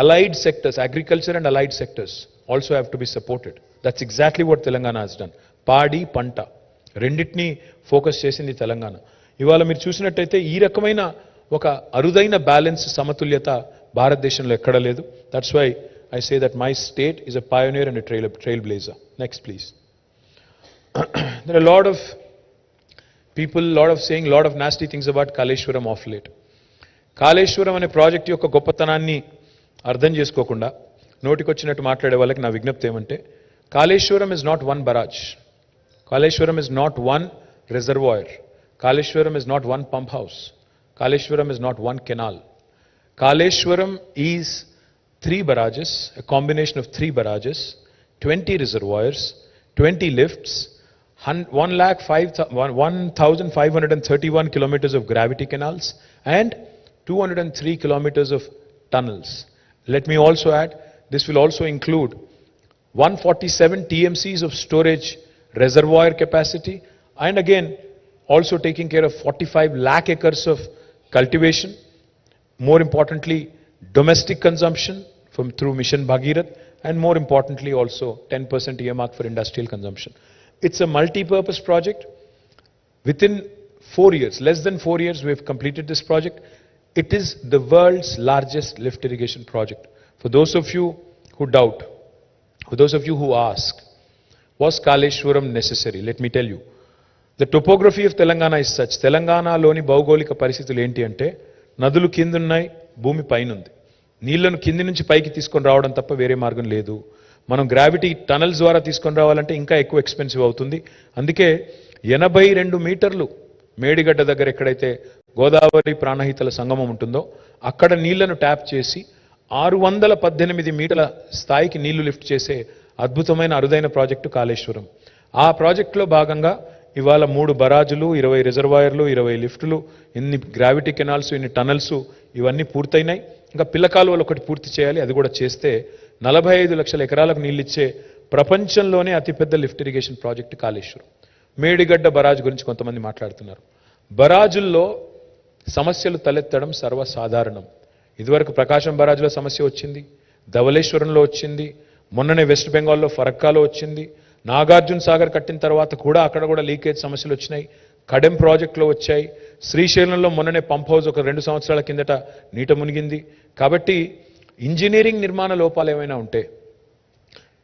allied sectors, agriculture and allied sectors also have to be supported. That's exactly what Telangana has done. పాడి పంట రెండింటినీ focus చేసింది తెలంగాణ. ఇవాళ మీరు చూసినట్టయితే ఈ రకమైన ఒక అరుదైన బ్యాలెన్స్, సమతుల్యత భారతదేశంలో ఎక్కడ లేదు. That's why I say that my state is a pioneer and trailblazer. Next please. There are a lot of people, saying lot of nasty things about Kaleshwaram of late. Kaleshwaram అనే project యొక్క గొప్పతనాన్ని అర్థం చేసుకోకుండా నోటికొచ్చినట్టు మాట్లాడే వాళ్ళకి నా విజ్ఞప్తి ఏమంటే, Kaleshwaram is not one barrage, Kaleshwaram is not one reservoir, Kaleshwaram is not one pump house, Kaleshwaram is not one canal. Kaleshwaram is 3 barrages, a combination of 3 barrages, 20 reservoirs, 20 lifts, 1,531 kilometers of gravity canals, and 203 kilometers of tunnels. Let me also add, this will also include 147 TMCs of storage reservoir capacity, and again, also taking care of 45 lakh acres of cultivation. More importantly, domestic consumption through Mission Bhagirath, and more importantly also 10% earmark for industrial consumption. It's a multi-purpose project. Within 4 years, less than 4 years, we have completed this project. It is the world's largest lift irrigation project. For those of you who doubt, for those of you who ask, was Kaleshwaram necessary? Let me tell you. The topography of Telangana is such. Telangana loni భౌగోళిక పరిస్థితులు ఏంటి అంటే నదులు కింద ఉన్నాయి, భూమి పైన ఉంది. నీళ్లను కింది నుంచి పైకి తీసుకొని రావడం తప్ప వేరే మార్గం లేదు. మనం గ్రావిటీ టనల్స్ ద్వారా తీసుకొని రావాలంటే ఇంకా ఎక్కువ ఎక్స్పెన్సివ్ అవుతుంది. అందుకే 82 మీటర్లు మేడిగడ్డ దగ్గర ఎక్కడైతే గోదావరి ప్రాణహితల సంగమం ఉంటుందో అక్కడ నీళ్లను ట్యాప్ చేసి 618 మీటర్ల స్థాయికి నీళ్లు లిఫ్ట్ చేసే అద్భుతమైన అరుదైన ప్రాజెక్టు కాళేశ్వరం. ఆ ప్రాజెక్టులో భాగంగా ఇవాళ 3 బరాజులు, 20 రిజర్వాయర్లు, 20 లిఫ్టులు, ఇన్ని గ్రావిటీ కెనాల్స్, ఇన్ని టనల్స్ ఇవన్నీ పూర్తయినాయి. ఇంకా పిల్ల కాలువలు ఒకటి పూర్తి చేయాలి. అది కూడా చేస్తే 45 లక్షల ఎకరాలకు నీళ్ళిచ్చే ప్రపంచంలోనే అతిపెద్ద lift irrigation project Kaleshwaram. Medigadda barrage గురించి కొంతమంది మాట్లాడుతున్నారు. బరాజుల్లో సమస్యలు తలెత్తడం సర్వసాధారణం. ఇదివరకు ప్రకాశం బరాజ్లో సమస్య వచ్చింది, ధవళేశ్వరంలో వచ్చింది, మొన్ననే వెస్ట్ బెంగాల్లో ఫరక్కాలో వచ్చింది, నాగార్జున సాగర్ కట్టిన తర్వాత కూడా అక్కడ కూడా లీకేజ్ సమస్యలు వచ్చినాయి, కడెం ప్రాజెక్టులో వచ్చాయి, శ్రీశైలంలో మొన్ననే పంప్ హౌస్ ఒక 2 సంవత్సరాల కిందట నీట మునిగింది. కాబట్టి ఇంజనీరింగ్ నిర్మాణ లోపాలు ఏమైనా ఉంటే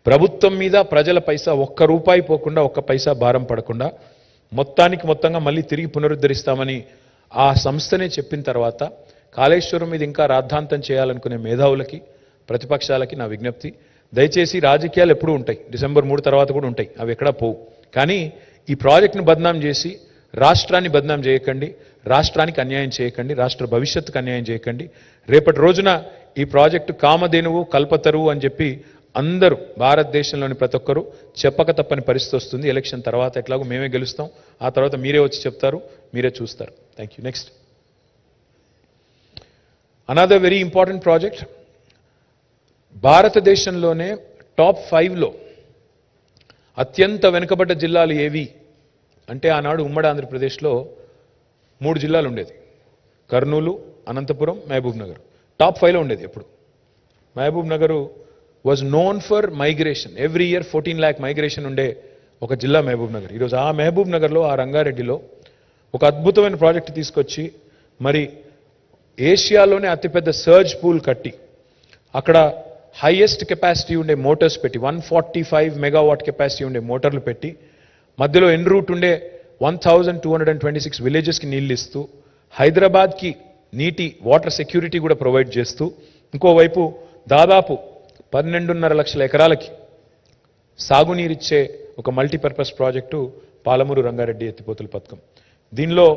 ప్రభుత్వం మీద ప్రజల పైసా ఒక్క రూపాయి పోకుండా, ఒక్క పైసా భారం పడకుండా మొత్తానికి మొత్తంగా మళ్ళీ తిరిగి పునరుద్ధరిస్తామని ఆ సంస్థనే చెప్పిన తర్వాత కాళేశ్వరం మీద ఇంకా రాద్ధాంతం చేయాలనుకునే మేధావులకి, ప్రతిపక్షాలకి నా విజ్ఞప్తి, దయచేసి రాజకీయాలు ఎప్పుడూ ఉంటాయి, డిసెంబర్ 3 తర్వాత కూడా ఉంటాయి, అవి ఎక్కడా పోవు. కానీ ఈ ప్రాజెక్టును బద్నాం చేసి రాష్ట్రాన్ని బద్నాం చేయకండి, రాష్ట్రానికి అన్యాయం చేయకండి, రాష్ట్ర భవిష్యత్తుకు అన్యాయం చేయకండి. రేపటి రోజున ఈ ప్రాజెక్టు కామధేనువు, కల్పతరువు అని చెప్పి అందరూ భారతదేశంలోని ప్రతి ఒక్కరూ చెప్పక తప్పని పరిస్థితి వస్తుంది. ఎలక్షన్ తర్వాత ఎట్లాగో మేమే గెలుస్తాం, ఆ తర్వాత మీరే వచ్చి చెప్తారు, మీరే చూస్తారు. Thank you. Next, another very important project. భారతదేశంలోనే టాప్ 5లో అత్యంత వెనుకబడ్డ జిల్లాలు ఏవి అంటే ఆనాడు ఉమ్మడి ఆంధ్రప్రదేశ్లో 3 జిల్లాలు ఉండేది, కర్నూలు, అనంతపురం, మహబూబ్ నగర్. టాప్ 5లో ఉండేది ఎప్పుడు. Mahabubnagar was known for migration. Every year 14 lakh migration ఉండే ఒక జిల్లా మహబూబ్ నగర్. ఈరోజు ఆ మహబూబ్ నగర్లో, ఆ రంగారెడ్డిలో ఒక అద్భుతమైన ప్రాజెక్టు తీసుకొచ్చి మరి ఏషియాలోనే అతిపెద్ద సర్జ్ పూల్ కట్టి అక్కడ హైయెస్ట్ కెపాసిటీ ఉండే మోటార్స్ పెట్టి 145 మెగావాట్ కెపాసిటీ ఉండే మోటార్లు పెట్టి మధ్యలో ఎన్ రూట్ ఉండే 1226 విలేజెస్కి నీళ్ళు ఇస్తూ హైదరాబాద్కి నీటి వాటర్ సెక్యూరిటీ కూడా ప్రొవైడ్ చేస్తూ ఇంకోవైపు దాదాపు 12.5 లక్షల ఎకరాలకి సాగునీరిచ్చే ఒక మల్టీపర్పస్ ప్రాజెక్టు పాలమూరు రంగారెడ్డి ఎత్తిపోతుల పథకం. దీనిలో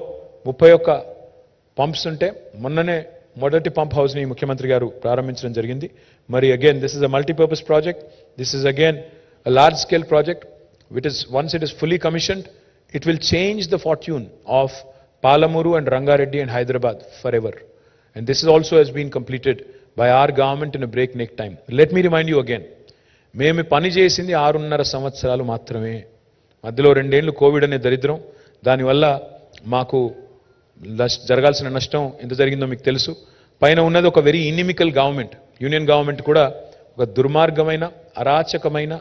31 పంప్స్ ఉంటే మొన్ననే మొదటి పంప్ హౌస్ని ముఖ్యమంత్రి గారు ప్రారంభించడం జరిగింది. మరి again this is a multipurpose project. This is again a large scale project which is once it is fully commissioned, it will change the fortune of Palamuru and Rangareddy and Hyderabad forever. And this is also has been completed by our government in a breakneck time. Let me remind you again, మేము పని చేసింది 6.5 సంవత్సరాలు మాత్రమే. మధ్యలో 2 ఏళ్ళు Covid అనే దరిద్రం, దానివల్ల మాకు జరగాల్సిన నష్టం ఎంత జరిగిందో మీకు తెలుసు. పైన ఉన్నది ఒక very inimical government, union government కూడా ఒక దుర్మార్గమైన, అరాచకమైన,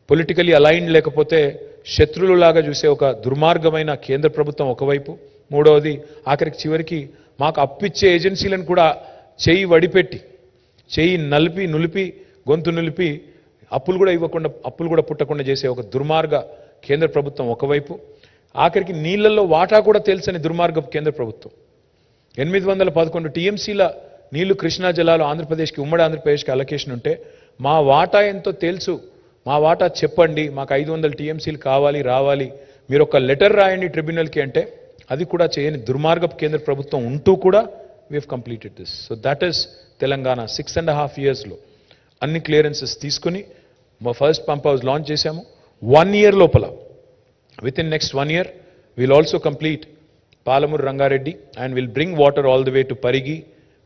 పొలిటికలీ అలైన్డ్ లేకపోతే శత్రువులాగా చూసే ఒక దుర్మార్గమైన కేంద్ర ప్రభుత్వం ఒకవైపు, మూడవది ఆఖరికి చివరికి మాకు అప్పిచ్చే ఏజెన్సీలను కూడా చేయి వడిపెట్టి, చేయి నులిపి గొంతు నులిపి అప్పులు కూడా ఇవ్వకుండా, అప్పులు కూడా పుట్టకుండా చేసే ఒక దుర్మార్గ కేంద్ర ప్రభుత్వం ఒకవైపు, ఆఖరికి నీళ్లలో వాటా కూడా తెలుసని దుర్మార్గ కేంద్ర ప్రభుత్వం. 811 టీఎంసీల నీళ్లు కృష్ణా జలాలు ఆంధ్రప్రదేశ్కి, ఉమ్మడి ఆంధ్రప్రదేశ్కి అలొకేషన్ ఉంటే మా వాటా ఎంతో తెలుసు, మా వాటా చెప్పండి, మాకు 500 టీఎంసీలు కావాలి, రావాలి, మీరు ఒక లెటర్ రాయండి ట్రిబ్యునల్కి అంటే అది కూడా చేయని దుర్మార్గపు కేంద్ర ప్రభుత్వం ఉంటూ కూడా we have completed this. So that is Telangana 6.5 years లో అన్ని క్లియరెన్సెస్ తీసుకుని మా ఫస్ట్ పంప్ హౌస్ లాంచ్ చేశాము. 1 year లోపల within next 1 year we'll also complete Palamur Rangareddy and we'll bring water all the way to Parigi,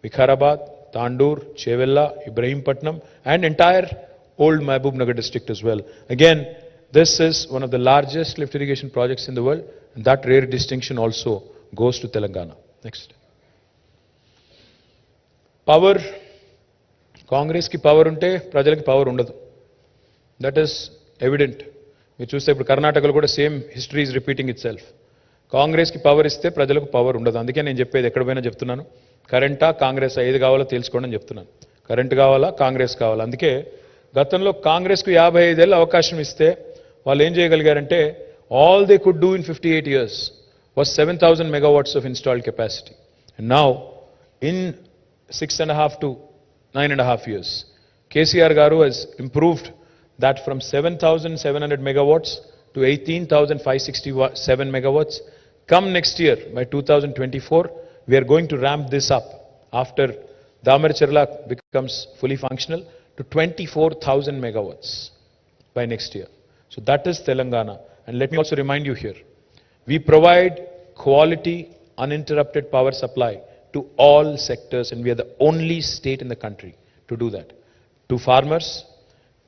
Vikarabad, Tandur, Chevella, Ibrahimpatnam and entire old Mahbub Nagar district as well. Again, this is one of the largest lift irrigation projects in the world and that rare distinction also goes to Telangana. Next. Power. Congress ki power unte prajalaki power undadu. That is evident. మీరు చూస్తే ఇప్పుడు కర్ణాటకలో కూడా same history is repeating it self. కాంగ్రెస్కి power ఇస్తే ప్రజలకు power ఉండదు. అందుకే నేను చెప్పేది ఎక్కడ పోయినా చెప్తున్నాను, కరెంటా కాంగ్రెస్ ఏది కావాలో తెలుసుకోండి అని చెప్తున్నాను. కరెంట్ కావాలా కాంగ్రెస్ కావాలా. అందుకే గతంలో కాంగ్రెస్కు 55 ఏళ్ళ అవకాశం ఇస్తే వాళ్ళు ఏం చేయగలిగారంటే all they could do in 58 years was 7,000 megawatts of installed capacity. And now in 6.5 to 9.5 years, KCR garu has improved that from 7,700 megawatts to 18,567 megawatts. Come next year, by 2024, we are going to ramp this up after Damarcharla becomes fully functional to 24,000 megawatts by next year. So that is Telangana. And let me also remind you here, we provide quality, uninterrupted power supply to all sectors and we are the only state in the country to do that. To farmers,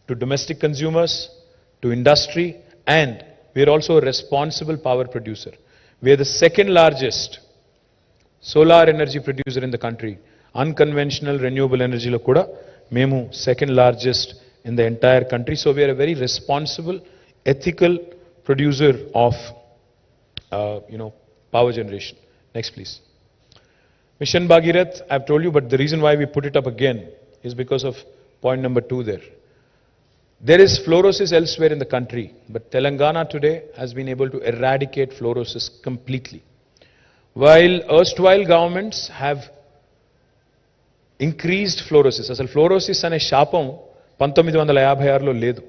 to domestic consumers, to industry, and we are also a responsible power producer. We are the second largest solar energy producer in the country. Unconventional renewable energy lo kuda memu second largest in the entire country. So we are a very responsible, ethical producer of power generation. Next please. Mission Bhagirath, I've told you, but the reason why we put it up again is because of point number 2 there. There is fluorosis elsewhere in the country, but Telangana today has been able to eradicate fluorosis completely. While erstwhile governments have increased fluorosis, asal fluorosis ane shapam 1956 lo ledu.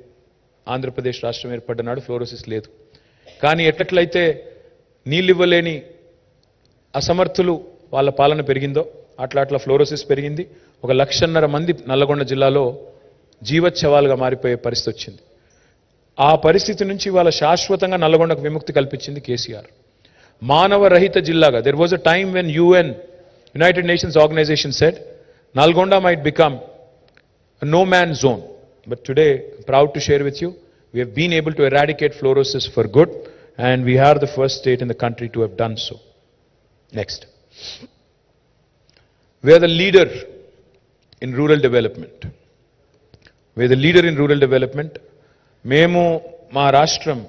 Andhra Pradesh రాష్ట్రం ఏర్పడ్డనాడు fluorosis లేదు. కానీ ఎట్లయితే నీళ్ళివ్వలేని అసమర్థులు వాళ్ళ పాలన పెరిగిందో అట్లా fluorosis పెరిగింది. 1,50,000 మంది నల్లగొండ జిల్లాలో జీవచ్ఛవాలుగా మారిపోయే పరిస్థితి వచ్చింది. ఆ పరిస్థితి నుంచి వాళ్ళ శాశ్వతంగా నల్లగొండకు విముక్తి కల్పించింది కేసీఆర్. మానవ రహిత జిల్లాగా there was a time when UN, United Nations organization said Nalgonda might become a no man's zone, but today I'm proud to share with you we have been able to eradicate fluorosis for good and we are the first state in the country to have done so. Next, we are the leader in rural development. We are the leader in rural development. మేము మా రాష్ట్రం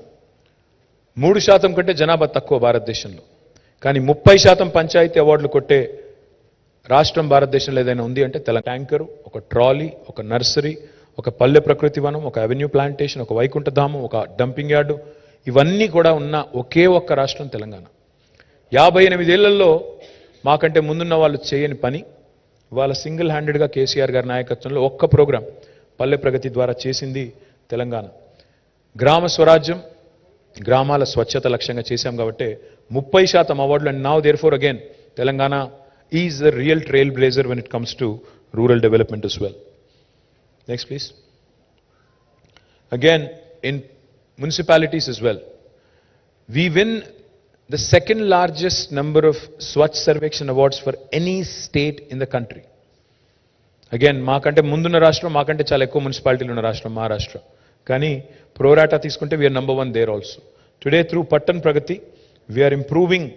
3% కంటే జనాభా తక్కువ భారతదేశంలో, కానీ 30% పంచాయతీ అవార్డులు కొట్టే రాష్ట్రం భారతదేశంలో ఏదైనా ఉంది అంటే తెలంగాణ. ట్యాంకరు, ఒక ట్రాలీ, ఒక నర్సరీ, ఒక పల్లె ప్రకృతి వనం, ఒక అవెన్యూ ప్లాంటేషన్, ఒక వైకుంఠధామం, ఒక డంపింగ్ యార్డు, ఇవన్నీ కూడా ఉన్న ఒకే ఒక్క రాష్ట్రం తెలంగాణ. 58 ఏళ్లలో మాకంటే ముందున్న వాళ్ళు చేయని పని వాళ్ళ సింగిల్ హ్యాండెడ్గా కేసీఆర్ గారి నాయకత్వంలో ఒక్క ప్రోగ్రాం పల్లె ప్రగతి ద్వారా చేసింది తెలంగాణ. గ్రామ స్వరాజ్యం, గ్రామాల స్వచ్ఛత లక్ష్యంగా చేశాం కాబట్టి 30% అవార్డులు. And now therefore again Telangana is the real trailblazer when it comes to rural development as well. Next please. Again in municipalities as well, we win the second largest number of Swachh Sarvekshan awards for any state in the country. Again, మాకంటే ముందున్న రాష్ట్రం, మాకంటే చాలా ఎక్కువ మున్సిపాలిటీలు ఉన్న రాష్ట్రం మహారాష్ట్ర. కానీ ప్రోరాటా తీసుకుంటే we're number 1 there also. Today through Pattan Pragati we're improving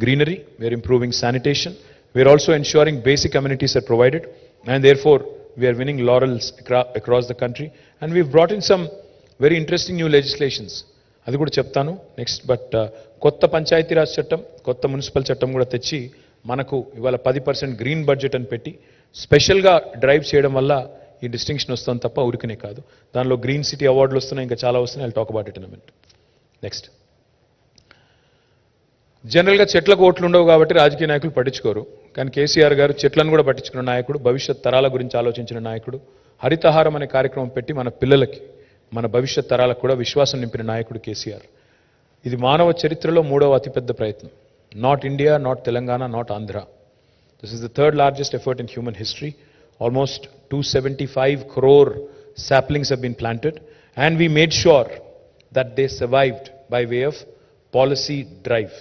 greenery, we're improving sanitation, we're also ensuring basic amenities are provided and therefore we are winning laurels across the country and we've brought in some very interesting new legislations. అది కూడా చెప్తాను next. But కొత్త పంచాయతీరాజ్ చట్టం, కొత్త municipal చట్టం కూడా తెచ్చి మనకు ఇవాళ 10% గ్రీన్ బడ్జెట్ అని పెట్టి స్పెషల్గా డ్రైవ్ చేయడం వల్ల ఈ డిస్టింక్షన్ వస్తుంది తప్ప ఊరికనే కాదు. దానిలో గ్రీన్ సిటీ అవార్డులు వస్తున్నాయి, ఇంకా చాలా వస్తున్నాయి. I'll talk about it in a minute. Next, జనరల్గా చెట్లకు ఓట్లు ఉండవు కాబట్టి రాజకీయ నాయకులు పట్టించుకోరు. కానీ కేసీఆర్ గారు చెట్లను కూడా పట్టించుకున్న నాయకుడు, భవిష్యత్ తరాల గురించి ఆలోచించిన నాయకుడు, హరితహారం అనే కార్యక్రమం పెట్టి మన పిల్లలకి, మన భవిష్యత్ తరాలకు కూడా విశ్వాసం నింపిన నాయకుడు కేసీఆర్. ఇది మానవ చరిత్రలో 3వ అతిపెద్ద ప్రయత్నం. not India, not Telangana, not Andhra. This is the third largest effort in human history. Almost 275 crore saplings have been planted, and we made sure that they survived by way of policy drive.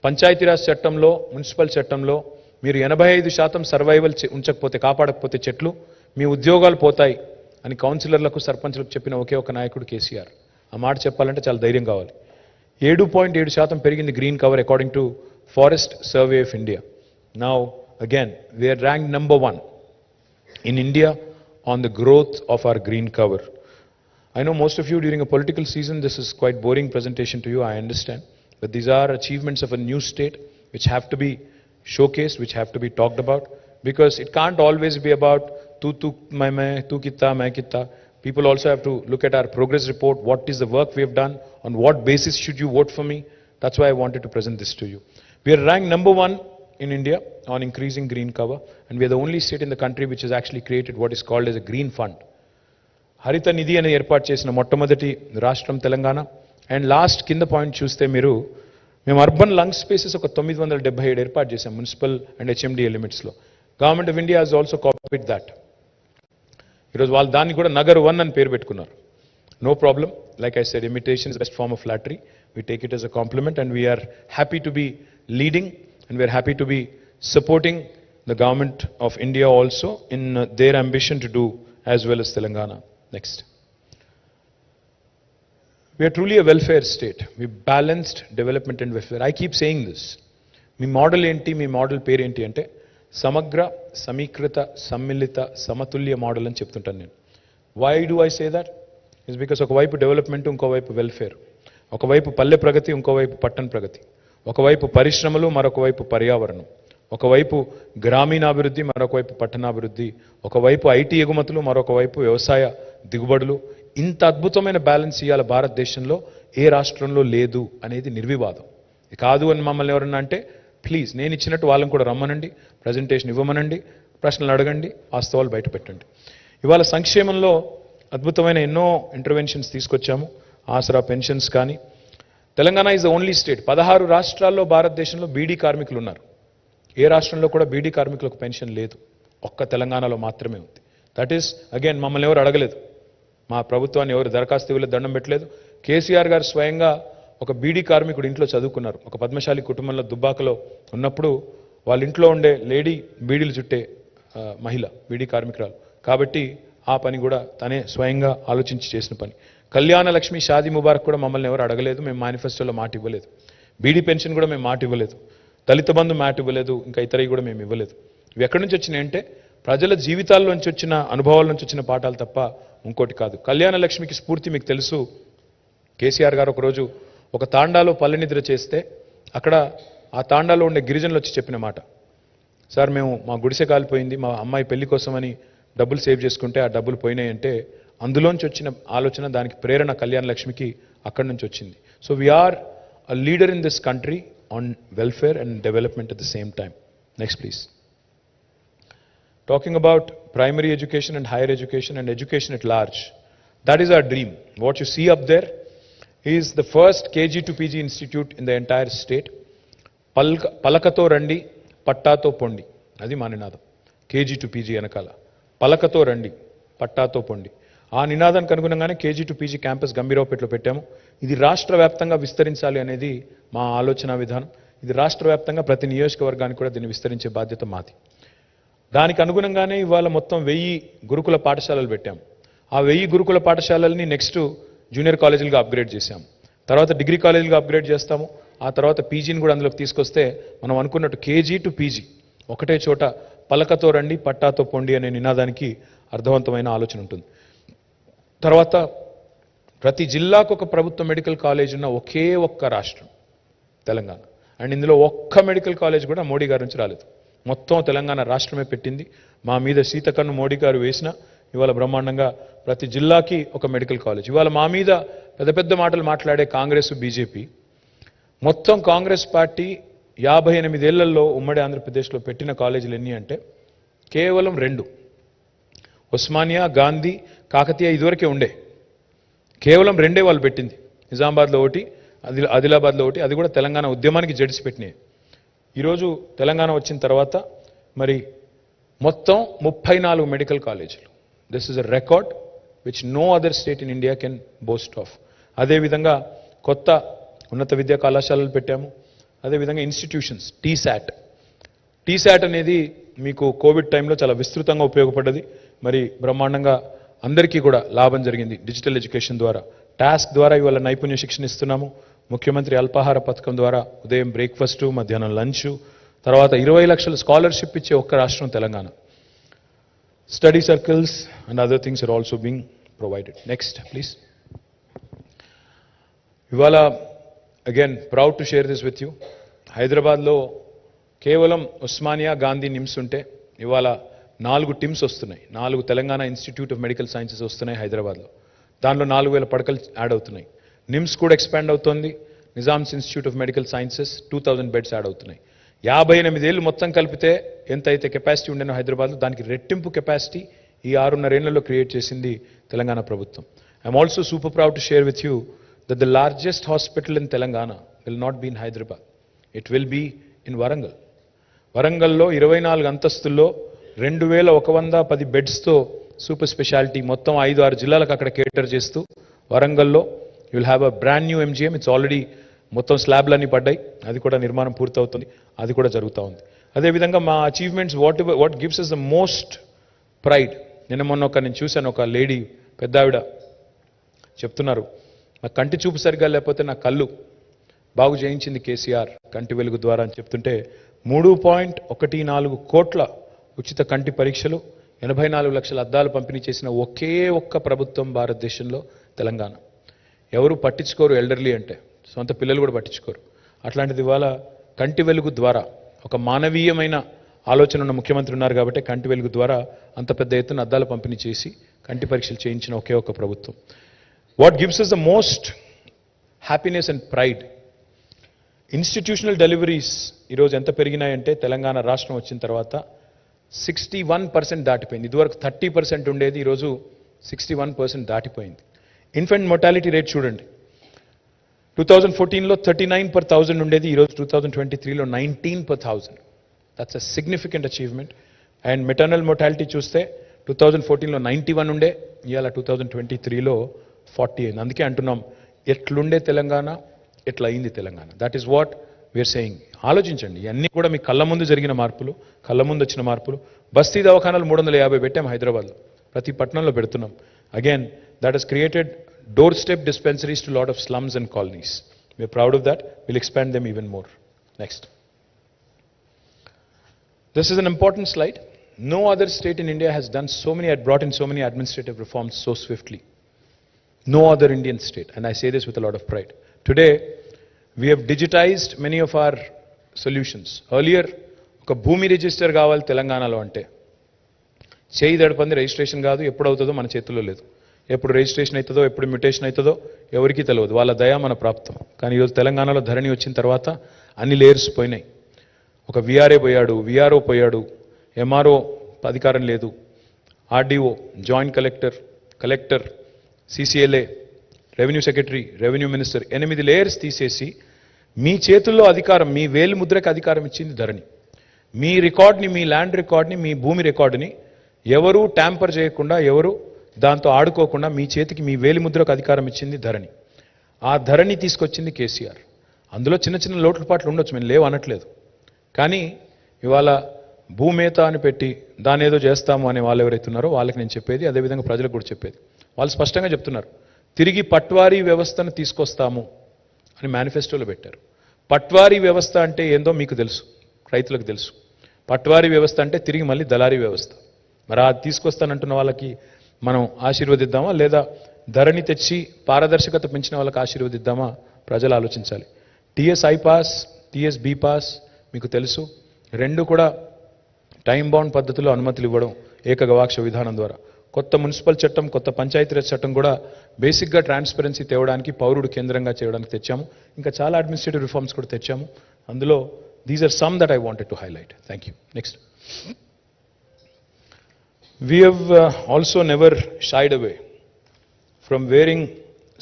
Panchayati Raj చట్టంలో, municipal చట్టంలో మీరు 85% survival ఉంచకపోతే, కాపాడకపోతే చెట్లు మీ ఉద్యోగాలు పోతాయి అని కౌన్సిలర్లకు, సర్పంచ్లకు చెప్పిన ఒకే ఒక నాయకుడు కేసీఆర్. ఆ మాట చెప్పాలంటే చాలా ధైర్యం కావాలి. 7.7% పెరిగింది green cover according to forest survey of India. Now again we are ranked number 1 in India on the growth of our green cover. I know most of you during a political season, this is quite boring presentation to you, I understand. But these are achievements of a new state which have to be showcased, which have to be talked about, because it can't always be about tu main kitta. People also have to look at our progress report. What is the work we have done? On what basis should you vote for me? That's why I wanted to present this to you. We are ranked number 1 in India on increasing green cover, and we are the only state in the country which has actually created what is called as a green fund. హరిత నిధి అని ఏర్పాటు చేసిన మొట్టమొదటి రాష్ట్రం Telangana. And last కింద point చూస్తే మేము urban lung spaces ఒక 977 ఏర్పాటు చేశాం మున్సిపల్ అండ్ హెచ్ఎండిఏ లిమిట్స్లో. Government of India has also copied that. ఈరోజు వాళ్ళు దాన్ని కూడా నగర్ 1 అని పేరు పెట్టుకున్నారు. No problem. Like I said, imitation is best form of flattery. We take it as a compliment and we're happy to be leading and we are happy to be supporting the government of India also in their ambition to do as well as Telangana. Next. We are truly a welfare state. We balanced development and welfare. I keep saying this. Me model ఏంటి, మీ model పేరు ఏంటి అంటే సమగ్ర, సమీకృత, సమ్మిళిత, సమతుల్య model అని చెప్తుంటాను నేను. Why do I say that? It's because ఒకవైపు డెవలప్మెంట్, ఇంకోవైపు వెల్ఫేర్. ఒకవైపు పల్లె ప్రగతి, ఇంకోవైపు పట్టణ ప్రగతి. ఒకవైపు పరిశ్రమలు, మరొకవైపు పర్యావరణం. ఒకవైపు గ్రామీణాభివృద్ధి, మరొకవైపు పట్టణాభివృద్ధి. ఒకవైపు ఐటీ ఎగుమతులు, మరొకవైపు వ్యవసాయ దిగుబడులు. ఇంత అద్భుతమైన బ్యాలెన్స్ ఇవాళ భారతదేశంలో ఏ రాష్ట్రంలో లేదు అనేది నిర్వివాదం. కాదు అని మమ్మల్ని ఎవరన్నా అంటే ప్లీజ్ నేను ఇచ్చినట్టు వాళ్ళని కూడా రమ్మనండి, ప్రజెంటేషన్ ఇవ్వమనండి, ప్రశ్నలు అడగండి, వాస్తవాలు బయట పెట్టండి. ఇవాళ సంక్షేమంలో అద్భుతమైన ఎన్నో ఇంటర్వెన్షన్స్ తీసుకొచ్చాము. ఆసరా పెన్షన్స్ కానీ. Telangana is the only state. 16 రాష్ట్రాల్లో భారతదేశంలో బీడీ కార్మికులు ఉన్నారు. ఏ రాష్ట్రంలో కూడా బీడీ కార్మికులకు పెన్షన్ లేదు. ఒక్క తెలంగాణలో మాత్రమే ఉంది. దట్ ఈస్ అగైన్ మమ్మల్ని ఎవరు అడగలేదు, మా ప్రభుత్వాన్ని ఎవరు దరఖాస్తు ఇవ్వలేదు, దండం పెట్టలేదు. కేసీఆర్ గారు స్వయంగా ఒక బీడీ కార్మికుడు ఇంట్లో చదువుకున్నారు. ఒక పద్మశాలి కుటుంబంలో దుబ్బాకలో ఉన్నప్పుడు వాళ్ళ ఇంట్లో ఉండే లేడీ బీడీలు చుట్టే మహిళ, బీడీ కార్మికురాలు కాబట్టి ఆ పని కూడా తనే స్వయంగా ఆలోచించి చేసిన పని. కళ్యాణ లక్ష్మి, షాదీ ముబారక్ కూడా మమ్మల్ని ఎవరు అడగలేదు. మేము మేనిఫెస్టోలో మాట ఇవ్వలేదు. బీడీ పెన్షన్ కూడా మేము మాట ఇవ్వలేదు. దళిత బంధు మాట ఇవ్వలేదు. ఇంకా ఇతరవి కూడా మేము ఇవ్వలేదు. ఇవి ఎక్కడి నుంచి వచ్చినాయంటే ప్రజల జీవితాల్లోంచి వచ్చిన, అనుభవాల నుంచి వచ్చిన పాఠాలు తప్ప ఇంకోటి కాదు. కళ్యాణ లక్ష్మికి స్ఫూర్తి మీకు తెలుసు. కేసీఆర్ గారు ఒకరోజు ఒక తాండాలో పల్లె నిద్ర చేస్తే అక్కడ ఆ తాండాలో ఉండే గిరిజనులు వచ్చి చెప్పిన మాట, సార్ మేము మా గుడిసె కాలిపోయింది, మా అమ్మాయి పెళ్లి కోసమని డబ్బులు సేవ్ చేసుకుంటే ఆ డబ్బులు పోయినాయంటే అందులోంచి వచ్చిన ఆలోచన, దానికి ప్రేరణ కళ్యాణ లక్ష్మికి అక్కడి నుంచి వచ్చింది. So we are a leader in this country on welfare and development at the same time. Next please. Talking about primary education and higher education and education at large, that is our dream. What you see up there is the first KG to PG institute in the entire state. Palakato randi, pattato pondi. Adi ma ninadam. KG to PG anakala. Palakato randi, pattato pondi. ఆ నినాదానికి అనుగుణంగానే KG to PG campus గంభీరావుపేటలో పెట్టాము. ఇది రాష్ట్ర వ్యాప్తంగా విస్తరించాలి అనేది మా ఆలోచన విధానం. ఇది రాష్ట్ర వ్యాప్తంగా ప్రతి నియోజకవర్గానికి కూడా దీన్ని విస్తరించే బాధ్యత మాది. దానికి అనుగుణంగానే ఇవాళ మొత్తం 1000 గురుకుల పాఠశాలలు పెట్టాం. ఆ 1000 గురుకుల పాఠశాలల్ని నెక్స్ట్ జూనియర్ కాలేజీలుగా అప్గ్రేడ్ చేశాం. తర్వాత డిగ్రీ కాలేజీలుగా అప్గ్రేడ్ చేస్తాము. ఆ తర్వాత పీజీని కూడా అందులోకి తీసుకొస్తే మనం అనుకున్నట్టు కేజీ టు పీజీ ఒకటే చోట పలకతో రండి, పట్టాతో పొండి అనే నినాదానికి అర్థవంతమైన ఆలోచన ఉంటుంది. తర్వాత ప్రతి జిల్లాకు ఒక ప్రభుత్వ మెడికల్ కాలేజ్ ఉన్న ఒకే ఒక్క రాష్ట్రం తెలంగాణ. అండ్ ఇందులో ఒక్క మెడికల్ కాలేజ్ కూడా మోడీ గారి నుంచి రాలేదు. మొత్తం తెలంగాణ రాష్ట్రమే పెట్టింది. మా మీద సీతకన్ను మోడీ గారు వేసిన ఇవాళ బ్రహ్మాండంగా ప్రతి జిల్లాకి ఒక మెడికల్ కాలేజ్. ఇవాళ మా మీద పెద్ద పెద్ద మాటలు మాట్లాడే కాంగ్రెస్, బీజేపీ, మొత్తం కాంగ్రెస్ పార్టీ 58 ఏళ్లలో ఉమ్మడి ఆంధ్రప్రదేశ్లో పెట్టిన కాలేజీలు ఎన్ని అంటే కేవలం 2. ఉస్మానియా, గాంధీ, కాకతీయ ఇదివరకే ఉండే. కేవలం 2 వాళ్ళు పెట్టింది. నిజామాబాద్లో ఒకటి, ఆదిలాబాద్లో ఒకటి, అది కూడా తెలంగాణ ఉద్యమానికి జడిసి పెట్టినాయి. ఈరోజు తెలంగాణ వచ్చిన తర్వాత మరి మొత్తం 34 మెడికల్ కాలేజీలు. This is a record which no other state in India can boast of. అదేవిధంగా కొత్త ఉన్నత విద్యా కళాశాలలు పెట్టాము. అదేవిధంగా ఇన్స్టిట్యూషన్స్ టీశాట్ అనేది మీకు కోవిడ్ టైంలో చాలా విస్తృతంగా ఉపయోగపడ్డది. మరి బ్రహ్మాండంగా అందరికీ కూడా లాభం జరిగింది. డిజిటల్ ఎడ్యుకేషన్ ద్వారా, టాస్క్ ద్వారా ఇవాళ నైపుణ్య శిక్షణ ఇస్తున్నాము. ముఖ్యమంత్రి అల్పాహార పథకం ద్వారా ఉదయం బ్రేక్ఫాస్టు, మధ్యాహ్నం లంచ్, తర్వాత 20 లక్షల స్కాలర్షిప్ ఇచ్చే ఒక్క రాష్ట్రం Telangana. Study circles and other things are also being provided. Next please. ఇవాళ again proud to share this with you. హైదరాబాద్లో కేవలం ఉస్మానియా, గాంధీ, నిమ్స్ ఉంటే ఇవాళ 4 టిమ్స్ వస్తున్నాయి. 4 Telangana institute of medical sciences వస్తున్నాయి హైదరాబాద్లో. దానిలో 4000 పడకలు యాడ్ అవుతున్నాయి. నిమ్స్ కూడా ఎక్స్పాండ్ అవుతోంది. Nizam's institute of medical sciences 2000 beds add అవుతున్నాయి. 58 ఏళ్ళు మొత్తం కలిపితే ఎంత అయితే కెపాసిటీ ఉండేనో హైదరాబాద్లో, దానికి రెట్టింపు కెపాసిటీ ఈ 6.5 ఏళ్లలో క్రియేట్ చేసింది తెలంగాణ ప్రభుత్వం. I'm also super proud to share with you that the largest hospital in Telangana will not be in Hyderabad. It will be in Warangal. వరంగల్లో 24 అంతస్తుల్లో 2110 బెడ్స్తో సూపర్ స్పెషాలిటీ మొత్తం 5-6 జిల్లాలకు అక్కడ కేటర్ చేస్తూ వరంగల్లో you will have a brand new MGM. It's already మొత్తం స్లాబ్లన్నీ పడ్డాయి. అది కూడా నిర్మాణం పూర్తవుతుంది. అది కూడా జరుగుతూ ఉంది. అదేవిధంగా మా achievements what gives us the most pride. నిన్న మొన్న నేను చూశాను, ఒక లేడీ పెద్ద ఆవిడ చెప్తున్నారు, నా కంటి చూపు సరిగ్గా లేకపోతే నా కళ్ళు బాగు చేయించింది కేసీఆర్ కంటి వెలుగు ద్వారా అని చెప్తుంటే 3.14 కోట్ల ఉచిత కంటి పరీక్షలు, 84 లక్షల అద్దాలు పంపిణీ చేసిన ఒకే ఒక్క ప్రభుత్వం భారతదేశంలో తెలంగాణ. ఎవరు పట్టించుకోరు ఎల్డర్లీ అంటే, సొంత పిల్లలు కూడా పట్టించుకోరు. అట్లాంటిది ఇవాళ కంటి వెలుగు ద్వారా ఒక మానవీయమైన ఆలోచన ఉన్న ముఖ్యమంత్రి ఉన్నారు కాబట్టి కంటి వెలుగు ద్వారా అంత పెద్ద ఎత్తున అద్దాలు పంపిణీ చేసి కంటి పరీక్షలు చేయించిన ఒకే ఒక్క ప్రభుత్వం. What gives us the most happiness and pride, institutional deliveries ఈరోజు ఎంత పెరిగినాయంటే తెలంగాణ రాష్ట్రం వచ్చిన తర్వాత 61% దాటిపోయింది. ఇదివరకు 30% ఉండేది, ఈరోజు 61% దాటిపోయింది. ఇన్ఫెంట్ మోర్టాలిటీ రేట్ చూడండి, 2014లో 39 per 1000 ఉండేది, ఈరోజు 2023లో 19 per 1000. That's a significant achievement. And maternal mortality చూస్తే 2014లో 91 ఉండే, ఇవాళ 2023లో 40 అయింది. అందుకే అంటున్నాం, ఎట్లుండే తెలంగాణ ఎట్లా అయింది Telangana. That is what we are saying. ఆలోచించండి, ఇవన్నీ కూడా మీ కళ్ళ ముందు జరిగిన మార్పులు, కళ్ళ ముందు వచ్చిన మార్పులు. బస్తీ దవాఖానాలు 350 పెట్టాం హైదరాబాద్లో, ప్రతి పట్టణంలో పెడుతున్నాం. Again that has created doorstep dispensaries to lot of slums and colonies. We are proud of that. Will expand them even more. Next. This is an important slide. No other state in India has done brought in so many administrative reforms so swiftly. No other Indian state, and I say this with a lot of pride. Today, we have digitized many of our solutions. Earlier, oka bhoomi register kavali Telanganalo ante cheyi dadapandi registration kaadu, eppudu avutado mana chetulo ledu. ఎప్పుడు registration అవుతుందో, ఎప్పుడు mutation అవుతుందో ఎవరికీ తెలియదు. వాళ్ళ దయ మన ప్రాప్తం. కానీ ఈరోజు తెలంగాణలో ధరణి వచ్చిన తర్వాత అన్ని లేయర్స్ పోయినాయి. ఒక విఆర్ఏ పోయాడు, విఆర్ఓ పోయాడు, ఎంఆర్ఓ అధికారం లేదు, RDO, joint collector, CCLA, revenue secretary, revenue minister, 8 layers తీసేసి మీ చేతుల్లో అధికారం, మీ వేలు ముద్రకి అధికారం ఇచ్చింది ధరణి. మీ రికార్డ్ని, మీ ల్యాండ్ రికార్డ్ని, మీ భూమి రికార్డుని ఎవరు ట్యాంపర్ చేయకుండా, ఎవరు దాంతో ఆడుకోకుండా మీ చేతికి, మీ వేలి ముద్రకు అధికారం ఇచ్చింది ధరణి. ఆ ధరణి తీసుకొచ్చింది కేసీఆర్. అందులో చిన్న చిన్న లోటుపాట్లు ఉండొచ్చు, మేము లేవు అనట్లేదు. కానీ ఇవాళ భూమేత అని పెట్టి దాని ఏదో చేస్తాము అనే వాళ్ళు ఎవరైతే ఉన్నారో వాళ్ళకి నేను చెప్పేది, అదేవిధంగా ప్రజలకు కూడా చెప్పేది, వాళ్ళు స్పష్టంగా చెప్తున్నారు, తిరిగి పట్వారీ వ్యవస్థను తీసుకొస్తాము అని మేనిఫెస్టోలో పెట్టారు. పట్వారీ వ్యవస్థ అంటే ఏందో మీకు తెలుసు, రైతులకు తెలుసు. పట్వారీ వ్యవస్థ అంటే తిరిగి మళ్ళీ దళారీ వ్యవస్థ. మరి అది తీసుకొస్తానంటున్న వాళ్ళకి మనం ఆశీర్వదిద్దామా, లేదా ధరణి తెచ్చి పారదర్శకత పెంచిన వాళ్ళకి ఆశీర్వదిద్దామా? ప్రజలు ఆలోచించాలి. TS I pass, TS be pass మీకు తెలుసు, రెండు కూడా టైం బౌండ్ పద్ధతిలో అనుమతులు ఇవ్వడం ఏకగవాక్ష విధానం ద్వారా. కొత్త మున్సిపల్ చట్టం, కొత్త పంచాయతీరాజ్ చట్టం కూడా బేసిక్గా ట్రాన్స్పరెన్సీ తేవడానికి, పౌరుడు కేంద్రంగా చేయడానికి తెచ్చాము. ఇంకా చాలా అడ్మినిస్ట్రేటివ్ రిఫార్మ్స్ కూడా తెచ్చాము. అందులో these are some that I wanted to highlight. Thank you. Next. We have also never shied away from wearing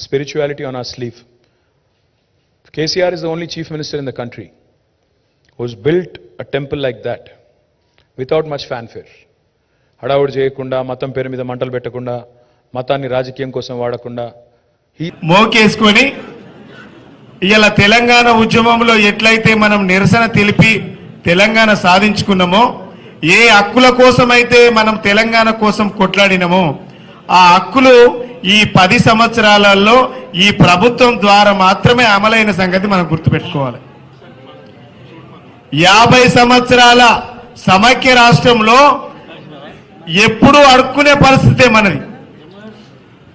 spirituality on our sleeve. KCR is the only chief minister in the country who's built a temple like that without much fanfare. హడావుడి చేయకుండా, మతం పేరు మీద మంటలు పెట్టకుండా, మతాన్ని రాజకీయం కోసం వాడకుండా మోకేసుకొని ఇలా తెలంగాణ ఉద్యమంలో ఎట్లయితే మనం నిరసన తెలిపి తెలంగాణ సాధించుకున్నామో, ఏ హక్కుల కోసమైతే మనం తెలంగాణ కోసం కొట్లాడినామో ఆ హక్కులు ఈ 10 సంవత్సరాలలో ఈ ప్రభుత్వం ద్వారా మాత్రమే అమలైన సంగతి మనం గుర్తుపెట్టుకోవాలి. 50 సంవత్సరాల సమైక్య రాష్ట్రంలో ఎప్పుడూ అడుక్కునే పరిస్థితే మనది.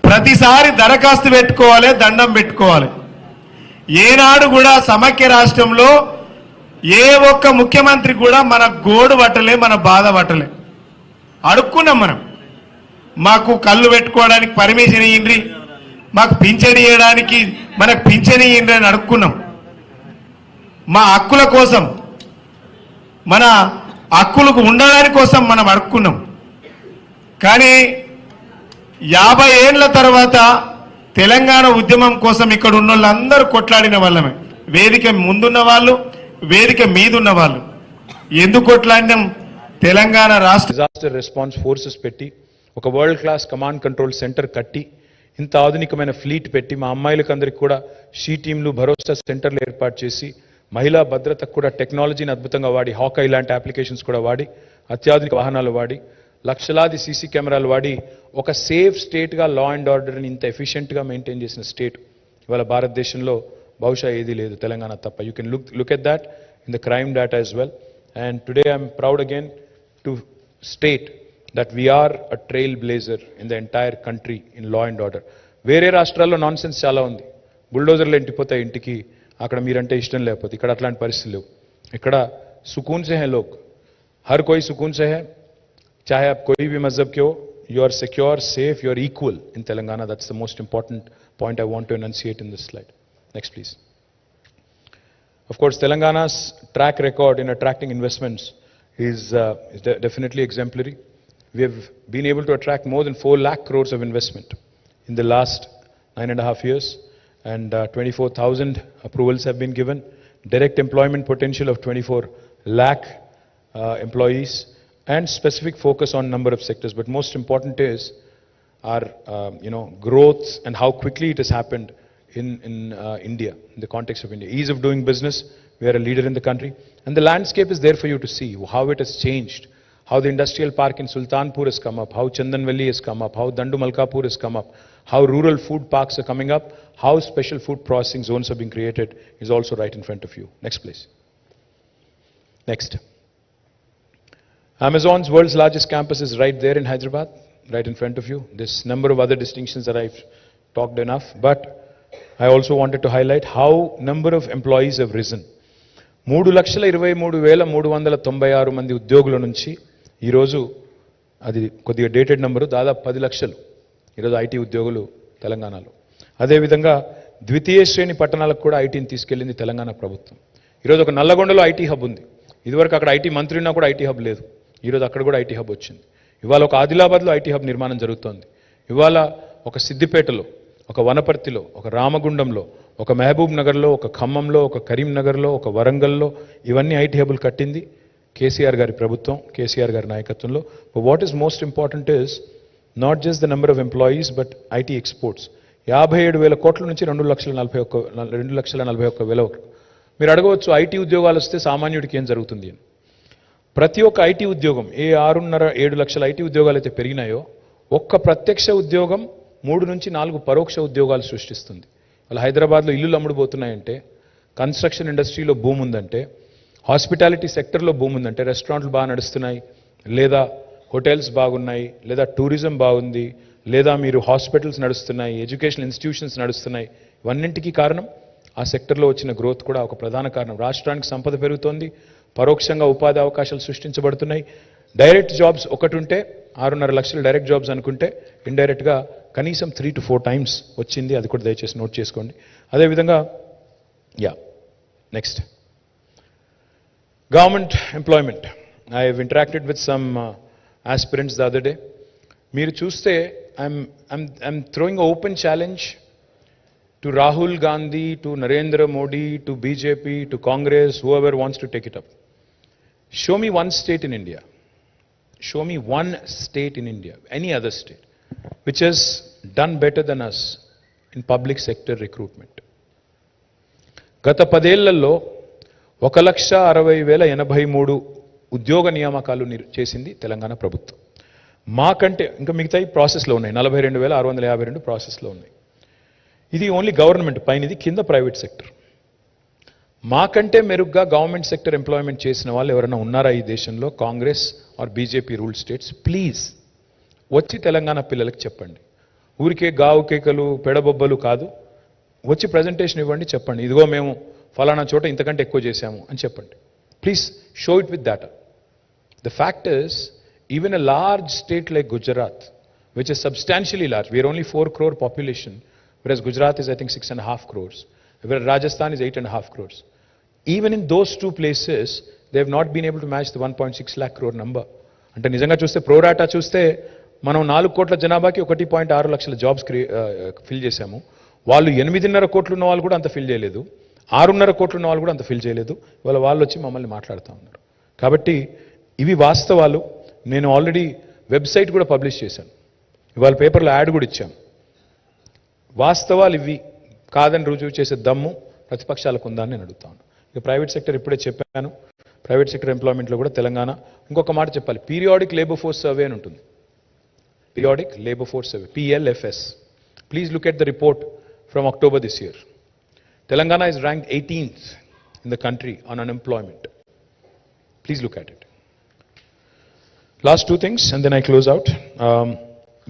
ప్రతిసారి దరఖాస్తు పెట్టుకోవాలి, దండం పెట్టుకోవాలి. ఏనాడు కూడా సమైక్య రాష్ట్రంలో ఏ ఒక్క ముఖ్యమంత్రి కూడా మన గోడు పట్టలే, మన బాధ పట్టలే. అడుక్కున్నాం మనం. మాకు కళ్ళు పెట్టుకోవడానికి పర్మిషన్ ఇయ్యండి, మాకు పింఛన్ ఇవ్వడానికి మనకు పింఛన్ ఇయ్యండి అని అడుక్కున్నాం. మా హక్కుల కోసం, మన హక్కులకు ఉండడానికి కోసం మనం అడుక్కున్నాం. కానీ 50 ఏళ్ల తర్వాత తెలంగాణ ఉద్యమం కోసం ఇక్కడ ఉన్న వాళ్ళందరూ కొట్లాడిన వాళ్ళమే. వేదిక ముందున్న వాళ్ళు, వేదిక మీదున్న వాళ్ళు. ఎందుకు కొట్లాడినాం? తెలంగాణ రాష్ట్ర డిజాస్టర్ రెస్పాన్స్ ఫోర్సెస్ పెట్టి, ఒక world class command control centre కట్టి, ఇంత ఆధునికమైన ఫ్లీట్ పెట్టి, మా అమ్మాయిలకు అందరికీ కూడా షీ టీంలు, భరోసా సెంటర్లు ఏర్పాటు చేసి, మహిళా భద్రతకు కూడా టెక్నాలజీని అద్భుతంగా వాడి, హాకై లాంటి అప్లికేషన్స్ కూడా వాడి, అత్యాధునిక వాహనాలు వాడి, లక్షలాది సీసీ కెమెరాలు వాడి, ఒక సేఫ్ స్టేట్గా లా అండ్ ఆర్డర్ని ఇంత ఎఫిషియెంట్గా మెయింటైన్ చేసిన స్టేట్ ఇవాళ భారతదేశంలో బహుశా ఏదీ లేదు, తెలంగాణ తప్ప. You can look at that in the crime data as well. And today I'm proud again to state that we are a trailblazer in the entire country in law and order. వేరే రాష్ట్రాల్లో non sense చాలా ఉంది. బుల్డోజర్లు ఎంటిపోతాయి ఇంటికి, అక్కడ మీరంటే ఇష్టం లేకపోతే. ఇక్కడ అట్లాంటి పరిస్థితులు లేవు. ఇక్కడ సుకూన్ సే హై లోగ్, హర్ కోయి సుకూన్ సే హై, చాహే ఆప్ కోయి భీ మజహబ్ కే హో, you are secure, safe, you are equal in Telangana. That's the most important point I want to enunciate in this slide. Next please. Of course, Telangana's track record in attracting investments is definitely exemplary. We have been able to attract more than 4 lakh crores of investment in the last 9.5 years, and 24,000 approvals have been given. Direct employment potential of 24 lakh employees, and specific focus on number of sectors. But most important is our growth and how quickly it has happened in India, in the context of India. Ease of doing business, we are a leader in the country, and the landscape is there for you to see how it has changed. How the industrial park in Sultanpur has come up, how Chandanvalli has come up, how Dandu Malkapur has come up, how rural food parks are coming up, how special food processing zones are being created is also right in front of you. Next please. Next. Amazon's world's largest campus is right there in Hyderabad, right in front of you. This number of other distinctions that I've talked enough, but I also wanted to highlight how number of employees have risen. 3,23,396 మంది ఉద్యోగుల నుంచి ఈరోజు, అది కొద్దిగా dated number, దాదాపు 10 లక్షలు ఈరోజు IT ఉద్యోగులు తెలంగాణలో. అదేవిధంగా ద్వితీయ శ్రేణి పట్టణాలకు కూడా ఐటీని తీసుకెళ్లింది తెలంగాణ ప్రభుత్వం. ఈరోజు ఒక నల్లగొండలో ఐటీ హబ్ ఉంది. ఇదివరకు అక్కడ ఐటీ మంత్రి ఉన్నా కూడా ఐటీ హబ్ లేదు. ఈరోజు అక్కడ కూడా ఐటీ హబ్ వచ్చింది. ఇవాళ ఒక ఆదిలాబాద్లో ఐటీ హబ్ నిర్మాణం జరుగుతోంది. ఇవాళ ఒక సిద్దిపేటలో, ఒక వనపర్తిలో, ఒక రామగుండంలో, ఒక మహబూబ్ నగర్లో, ఒక ఖమ్మంలో, ఒక కరీంనగర్లో, ఒక వరంగల్లో ఇవన్నీ ఐటీ హబులు కట్టింది కేసీఆర్ గారి ప్రభుత్వం, కేసీఆర్ గారి నాయకత్వంలో. What is most important is not just the number of employees but IT exports. 57,000 కోట్ల నుంచి 2,41,000. మీరు అడగవచ్చు ఐటీ ఉద్యోగాలు వస్తే సామాన్యుడికి ఏం జరుగుతుంది అని. ప్రతి ఒక్క ఐటీ ఉద్యోగం, ఏ 6.5-7 లక్షల ఐటీ ఉద్యోగాలు అయితే పెరిగినాయో, ఒక్క ప్రత్యక్ష ఉద్యోగం 3 నుంచి 4 పరోక్ష ఉద్యోగాలు సృష్టిస్తుంది. అలా హైదరాబాద్లో ఇల్లులు అమ్ముడుపోతున్నాయంటే, కన్స్ట్రక్షన్ ఇండస్ట్రీలో భూమి ఉందంటే, హాస్పిటాలిటీ సెక్టర్లో భూమి ఉందంటే, రెస్టారెంట్లు బాగా నడుస్తున్నాయి, లేదా హోటల్స్ బాగున్నాయి, లేదా టూరిజం బాగుంది, లేదా మీరు హాస్పిటల్స్ నడుస్తున్నాయి, ఎడ్యుకేషనల్ ఇన్స్టిట్యూషన్స్ నడుస్తున్నాయి. ఇవన్నింటికీ కారణం ఆ సెక్టర్లో వచ్చిన గ్రోత్ కూడా ఒక ప్రధాన కారణం. రాష్ట్రానికి సంపద పెరుగుతోంది, పరోక్షంగా ఉపాధి అవకాశాలు సృష్టించబడుతున్నాయి. డైరెక్ట్ జాబ్స్ ఒకటి ఉంటే 6.5 లక్షల డైరెక్ట్ జాబ్స్ అనుకుంటే ఇండైరెక్ట్గా కనీసం 3 to 4 times వచ్చింది. అది కూడా దయచేసి నోట్ చేసుకోండి. అదేవిధంగా next, government employment. I have interacted with some aspirants the other day. మీరు చూస్తే I'm throwing open challenge to Rahul Gandhi, to Narendra Modi, to BJP, to Congress, whoever wants to take it up. Show me one state in India. Show me one state in India, any other state, which has done better than us in public sector recruitment. గత 10 ఏళ్లలో 1,60,83 ఉద్యోగ నియామకాలు చేసింది తెలంగాణ ప్రభుత్వం. మాకంటే ఇంకా మిగతాయి ప్రాసెస్లో ఉన్నాయి, 42,652 ప్రాసెస్లో ఉన్నాయి. ఇది ఓన్లీ గవర్నమెంట్ పైన, ఇది కింద ప్రైవేట్ సెక్టర్. మాకంటే మెరుగ్గా గవర్నమెంట్ సెక్టర్ ఎంప్లాయ్మెంట్ చేసిన వాళ్ళు ఎవరైనా ఉన్నారా ఈ దేశంలో? Congress or BJP rule states? Please వచ్చి తెలంగాణ పిల్లలకి చెప్పండి. ఊరికే గావు కేకలు పెడబొబ్బలు కాదు, వచ్చి ప్రజెంటేషన్ ఇవ్వండి, చెప్పండి ఇదిగో మేము ఫలానా చోట ఇంతకంటే ఎక్కువ చేశాము అని చెప్పండి. Please show it with data. The fact is, even a large state like Gujarat, which is substantially large, we are only 4 crore population, whereas Gujarat is I think 6.5 crores, whereas Rajasthan is 8.5 crores. Even in those two places, they have not been able to match the 1.6 lakh crore number. అంటే నిజంగా చూస్తే ప్రోరాటా చూస్తే మనం 4 కోట్ల జనాభాకి 1.6 లక్షల jobs fill చేశాము. వాళ్ళు 8.5 కోట్లు ఉన్న వాళ్ళు కూడా అంత ఫిల్ చేయలేదు, 6.5 కోట్లు ఉన్న వాళ్ళు కూడా అంత ఫిల్ చేయలేదు. ఇవాళ వాళ్ళు వచ్చి మమ్మల్ని మాట్లాడుతూ ఉన్నారు. కాబట్టి ఇవి వాస్తవాలు. నేను ఆల్రెడీ వెబ్సైట్ కూడా పబ్లిష్ చేశాను, ఇవాళ పేపర్లో యాడ్ కూడా ఇచ్చాను. వాస్తవాలు ఇవి కాదని రుజువు చేసే దమ్ము ప్రతిపక్షాలకు ఉందా అని నేను అడుగుతాను. ఇక ప్రైవేట్ సెక్టర్ ఇప్పుడే చెప్పాను, ప్రైవేట్ సెక్టర్ ఎంప్లాయ్మెంట్లో కూడా తెలంగాణ. ఇంకొక మాట చెప్పాలి, పీరియాడిక్ లేబర్ ఫోర్స్ సర్వే అని ఉంటుంది, periodic labour force survey, PLFS. Please look at the report from October this year. Telangana is ranked 18th in the country on unemployment. Please look at it. Last two things and then I close out.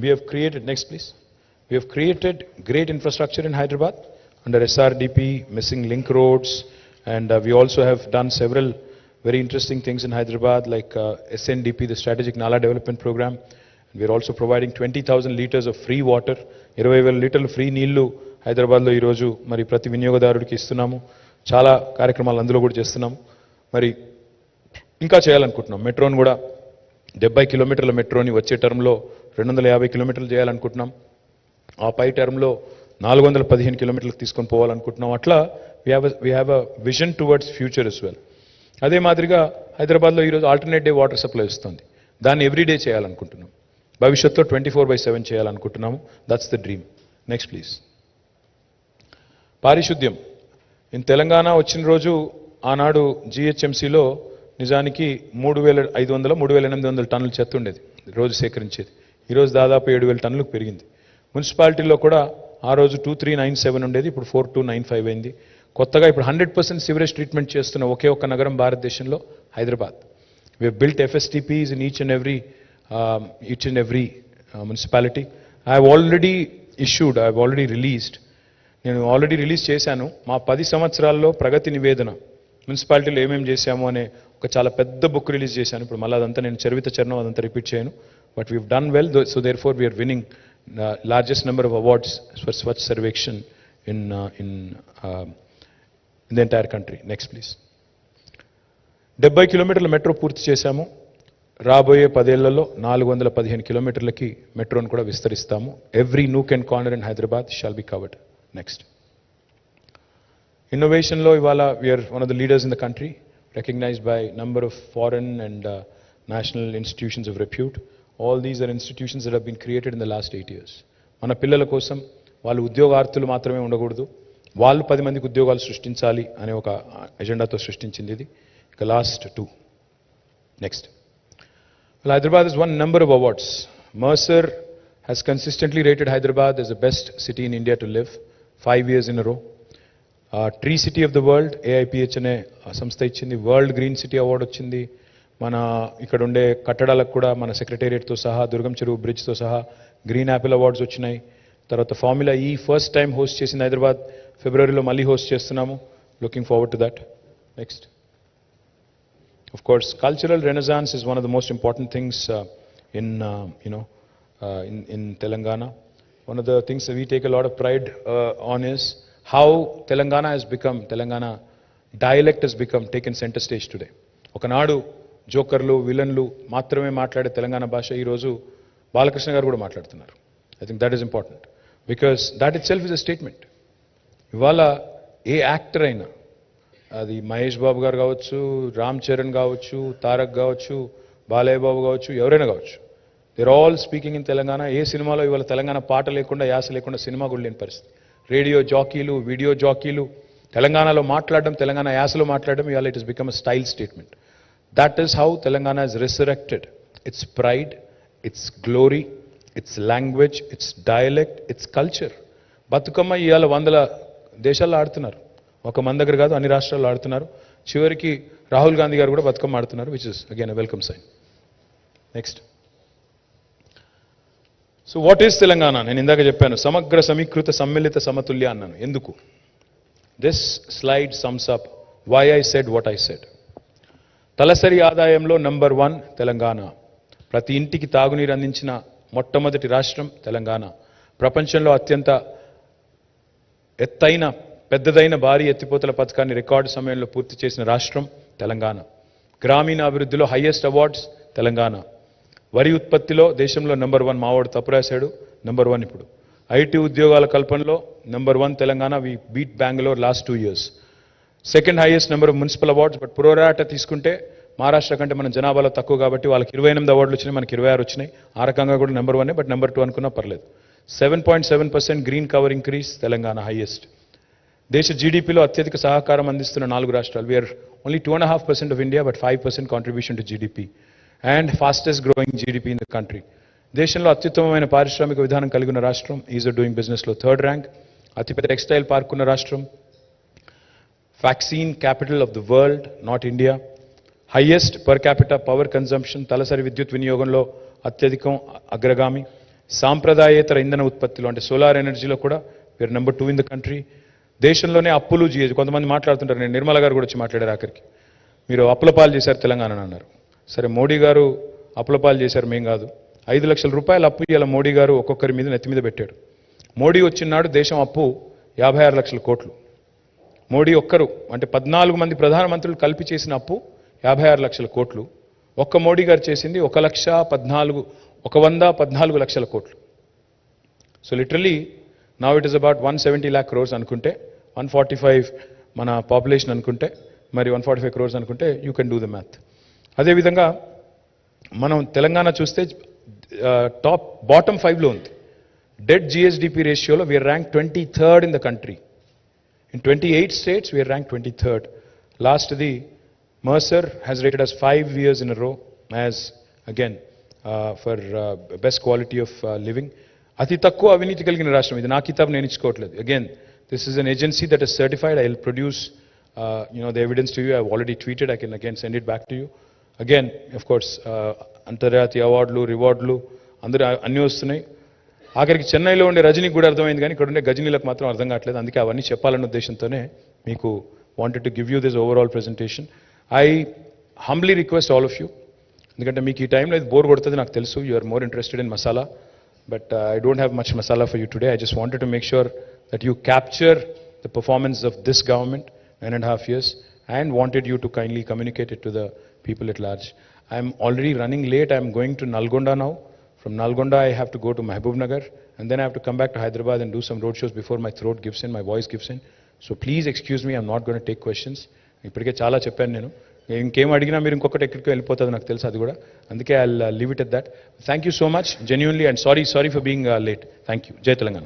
We have created, next please. We have created great infrastructure in Hyderabad under SRDP, missing link roads, and we also have done several very interesting things in Hyderabad like SNDP, the Strategic Nala Development Program. We are also providing 20,000 liters of free water, 20,000 లీటర్లు free నీళ్లు హైదరాబాద్లో ఈరోజు మరి ప్రతి వినియోగదారుడికి ఇస్తున్నాము. చాలా కార్యక్రమాలు అందులో కూడా చేస్తున్నాము. మరి ఇంకా చేయాలనుకుంటున్నాం. మెట్రోని కూడా 70 కిలోమీటర్ల మెట్రోని వచ్చే టర్మ్లో 250 కిలోమీటర్లు చేయాలనుకుంటున్నాం. ఆ పై టర్మ్లో 415 కిలోమీటర్లకు తీసుకొని పోవాలనుకుంటున్నాం. అట్లా we have a vision towards future as well. అదే మాదిరిగా హైదరాబాద్లో ఈరోజు ఆల్టర్నేట్ డే వాటర్ సప్లై వస్తుంది, దాన్ని ఎవ్రీడే చేయాలనుకుంటున్నాం. భవిష్యత్తులో 24/7 చేయాలనుకుంటున్నాము. That's the dream. Next please. పారిశుద్ధ్యం ఇన్ తెలంగాణ వచ్చిన రోజు ఆనాడు GHMCలో నిజానికి 3,500 3,800 టన్నుల చెత్త ఉండేది రోజు సేకరించేది. ఈరోజు దాదాపు 7,000 టన్నులకు పెరిగింది. మున్సిపాలిటీలో కూడా ఆ రోజు 2,397 ఉండేది, ఇప్పుడు 4,295 అయింది. కొత్తగా ఇప్పుడు 100% సివరేజ్ ట్రీట్మెంట్ చేస్తున్న ఒకే ఒక్క నగరం భారతదేశంలో Hyderabad. We have built FSTPs in each and every municipality. I have already released, నేను ఆల్రెడీ రిలీజ్ చేశాను మా 10 సంవత్సరాల్లో ప్రగతి నివేదన, మున్సిపాలిటీలో ఏమేమి చేశాము అనే ఒక చాలా పెద్ద బుక్ రిలీజ్ చేశాను. ఇప్పుడు మళ్ళీ అదంతా నేను చరిత్ర చరణం అదంతా రిపీట్ చేయను. But we've done well, so therefore we are winning largest number of awards for Swachh Survekshan in the entire country. Next please. 70 కిలోమీటర్ల మెట్రో పూర్తి చేశాము. రాబోయే 10 ఏళ్లలో 415 కిలోమీటర్లకి మెట్రోను కూడా విస్తరిస్తాము. Every nook and corner in Hyderabad shall be covered. Next. ఇన్నోవేషన్లో ఇవాళ we're one of the leaders in the country, recognized by number of foreign and national institutions of repute. All these are institutions that have been created in the last 8 years. మన పిల్లల కోసం వాళ్ళు ఉద్యోగార్థులు మాత్రమే ఉండకూడదు, వాళ్ళు 10 మందికి ఉద్యోగాలు సృష్టించాలి అనే ఒక ఎజెండాతో సృష్టించింది ఇది. ఇక last 2. Next. Well, Hyderabad has won a number of awards. Mercer has consistently rated Hyderabad as the best city in India to live 5 years in a row. Tree City of the World AIPH అనే సంస్థ ఇచ్చింది. World green city award వచ్చింది. మన ఇక్కడ ఉండే కట్టడాలకు కూడా మన సెక్రటేరియట్తో సహా, దుర్గం చెరువు బ్రిడ్జ్తో సహా గ్రీన్ యాపిల్ అవార్డ్స్ వచ్చినాయి. తర్వాత ఫార్ములా ఈ ఫస్ట్ టైం హోస్ట్ చేసింది హైదరాబాద్, ఫిబ్రవరిలో మళ్ళీ హోస్ట్ చేస్తున్నాము. Looking forward to that. Next. Of course, cultural renaissance is one of the most important things in Telangana. One of the things that we take a lot of pride on is how Telangana dialect has become taken center stage today. ఒకనాడు జోకర్లు విలన్లు మాత్రమే మాట్లాడే తెలంగాణ భాష ఈరోజు బాలకృష్ణ గారు కూడా మాట్లాడుతున్నారు. I think that is important because that itself is a statement. ఇవాళ ఏ actor అయినా, అది మహేష్ బాబు గారు కావచ్చు, రామ్ చరణ్ కావచ్చు, తారక్ కావచ్చు, బాలయ్య బాబు కావచ్చు, ఎవరైనా కావచ్చు, they're all speaking in Telangana. ఏ సినిమాలో ఇవాళ తెలంగాణ పాట లేకుండా, యాస లేకుండా సినిమా కూడా లేని పరిస్థితి. రేడియో జాకీలు, వీడియో జాకీలు తెలంగాణలో మాట్లాడడం, తెలంగాణ యాసలో మాట్లాడడం ఇవాళ it is become a style statement. That is how Telangana is resurrected it's pride, it's glory, it's language, it's dialect, it's culture. Bathukamma ఇవాళ వందల దేశాల్లో ఆడుతున్నారు, ఒక మన దగ్గర కాదు, అన్ని రాష్ట్రాల్లో ఆడుతున్నారు. చివరికి రాహుల్ గాంధీ గారు కూడా బతుకమ్మ ఆడుతున్నారు, which is again a welcome sign. Next, so what is Telangana? నేను ఇందాక చెప్పాను, సమగ్ర సమీకృత సమ్మిళిత సమతుల్య అన్నాను. ఎందుకు? This slide sums up why I said what I said. తలసరి ఆదాయంలో నంబర్ 1 తెలంగాణ. ప్రతి ఇంటికి తాగునీరు అందించిన మొట్టమొదటి రాష్ట్రం తెలంగాణ. ప్రపంచంలో అత్యంత ఎత్తైన పెద్దదైన భారీ ఎత్తిపోతల పథకాన్ని రికార్డు సమయంలో పూర్తి చేసిన రాష్ట్రం తెలంగాణ. గ్రామీణ అభివృద్ధిలో హైయెస్ట్ అవార్డ్స్ తెలంగాణ. వరి ఉత్పత్తిలో దేశంలో నంబర్ 1, మావాడు తప్పు రాశాడు, నంబర్ 1 ఇప్పుడు. ఐటీ ఉద్యోగాల కల్పనలో number 1 Telangana. We beat Bengaluru last 2 years. Second highest number of municipal awards. But pro rata తీసుకుంటే మహారాష్ట్ర కంటే మన జనాభాలో తక్కువ కాబట్టి వాళ్ళకి 28 అవార్డులు వచ్చినాయి, మనకి 26 వచ్చినాయి. ఆ రకంగా కూడా నెంబర్ 1, బట్ నెంబర్ 2 అనుకున్నా పర్లేదు. 7.7% green cover increase Telangana highest. దేశ జీడీపీలో అత్యధిక సహకారం అందిస్తున్న 4 రాష్ట్రాలు. We are only 2.5% of India, but 5% contribution to GDP and fastest growing GDP in the country. దేశంలో అత్యుత్తమమైన పారిశ్రామిక విధానం కలిగి ఉన్న రాష్ట్రం. ఈజ్ ఆఫ్ డూయింగ్ బిజినెస్లో 3rd ర్యాంక్. అతిపెద్ద టెక్స్టైల్ పార్క్ ఉన్న రాష్ట్రం. Vaccine capital of the world, not India. Highest per capital power consumption, తలసరి విద్యుత్ వినియోగంలో అత్యధికం, అగ్రగామి. సాంప్రదాయేతర ఇంధన ఉత్పత్తిలో అంటే సోలార్ ఎనర్జీలో కూడా we are number 2 in the country. దేశంలోనే అప్పులు జీఎస్ కొంతమంది మాట్లాడుతుంటారు, నేను నిర్మల గారు కూడా వచ్చి మాట్లాడారు ఆఖరికి. మీరు అప్పుల పాలు చేశారు తెలంగాణ అన్నారు. సరే, మోడీ గారు అప్పుల పాలు చేశారు, మేం కాదు. 5 లక్షల రూపాయల అప్పు ఇలా మోడీ గారు ఒక్కొక్కరి మీద నెత్తి మీద పెట్టాడు. మోడీ వచ్చినాడు దేశం అప్పు 56 లక్షల కోట్లు. మోడీ ఒక్కరు అంటే 14 మంది ప్రధానమంత్రులు కలిపి చేసిన అప్పు 56 లక్షల కోట్లు. ఒక్క మోడీ గారు చేసింది 114 లక్షల కోట్లు. So literally now it is about 170 lakh crores అనుకుంటే, 145 మన పాపులేషన్ అనుకుంటే, మరి 145 crores అనుకుంటే you can do the math. అదేవిధంగా మనం తెలంగాణ చూస్తే బాటమ్ 5లో ఉంది. డెట్ జిఎస్డిపి రేషియోలో we are rank 23rd in the country. In 28 states, we are ranked 23rd. Last, the Mercer has rated us 5 years in a row as, again, for best quality of living. Ati takku aviniti kaligina rashtrам. Idi na kitab nenu ichukovatledu. Again, this is an agency that is certified. I will produce, the evidence to you. I have already tweeted. I can again send it back to you. Again, of course, అంతర్జాతీయ అవార్డులు, రివార్డులు అందరూ అన్నీ వస్తున్నాయి. ఆఖరికి చెన్నైలో ఉండే రజనీకి కూడా అర్థమైంది, కానీ ఇక్కడ ఉండే గజనీలకు మాత్రం అర్థం కావట్లేదు. అందుకే అవన్నీ చెప్పాలన్న ఉద్దేశంతోనే మీకు wanted to give you this overall presentation. I humbly request all of you, ఎందుకంటే మీకు ఈ టైంలో ఇది బోర్ కొడుతుంది నాకు తెలుసు. You are more interested in masala, but I don't have much masala for you today. I just wanted to make sure that you capture the performance of this government 9.5 years and wanted you to kindly communicate it to the people at large. I am already running late. I am going to Nalgonda now. From Nalgonda, I have to go to Mahbubnagar, and then I have to come back to Hyderabad and do some road shows before my throat gives in, my voice gives in. So please excuse me, I'm not going to take questions. ఇప్పటికే చాలా చెప్పాను నేను. ఇంకేం అడిగినా మీరు ఇంకొకటి ఎక్కడికి వెళ్ళిపోతుంది నాకు తెలుసు అది కూడా. అందుకే I leave it at that. Thank you so much, genuinely, and sorry for being late. Thank you. జై తెలంగాణ.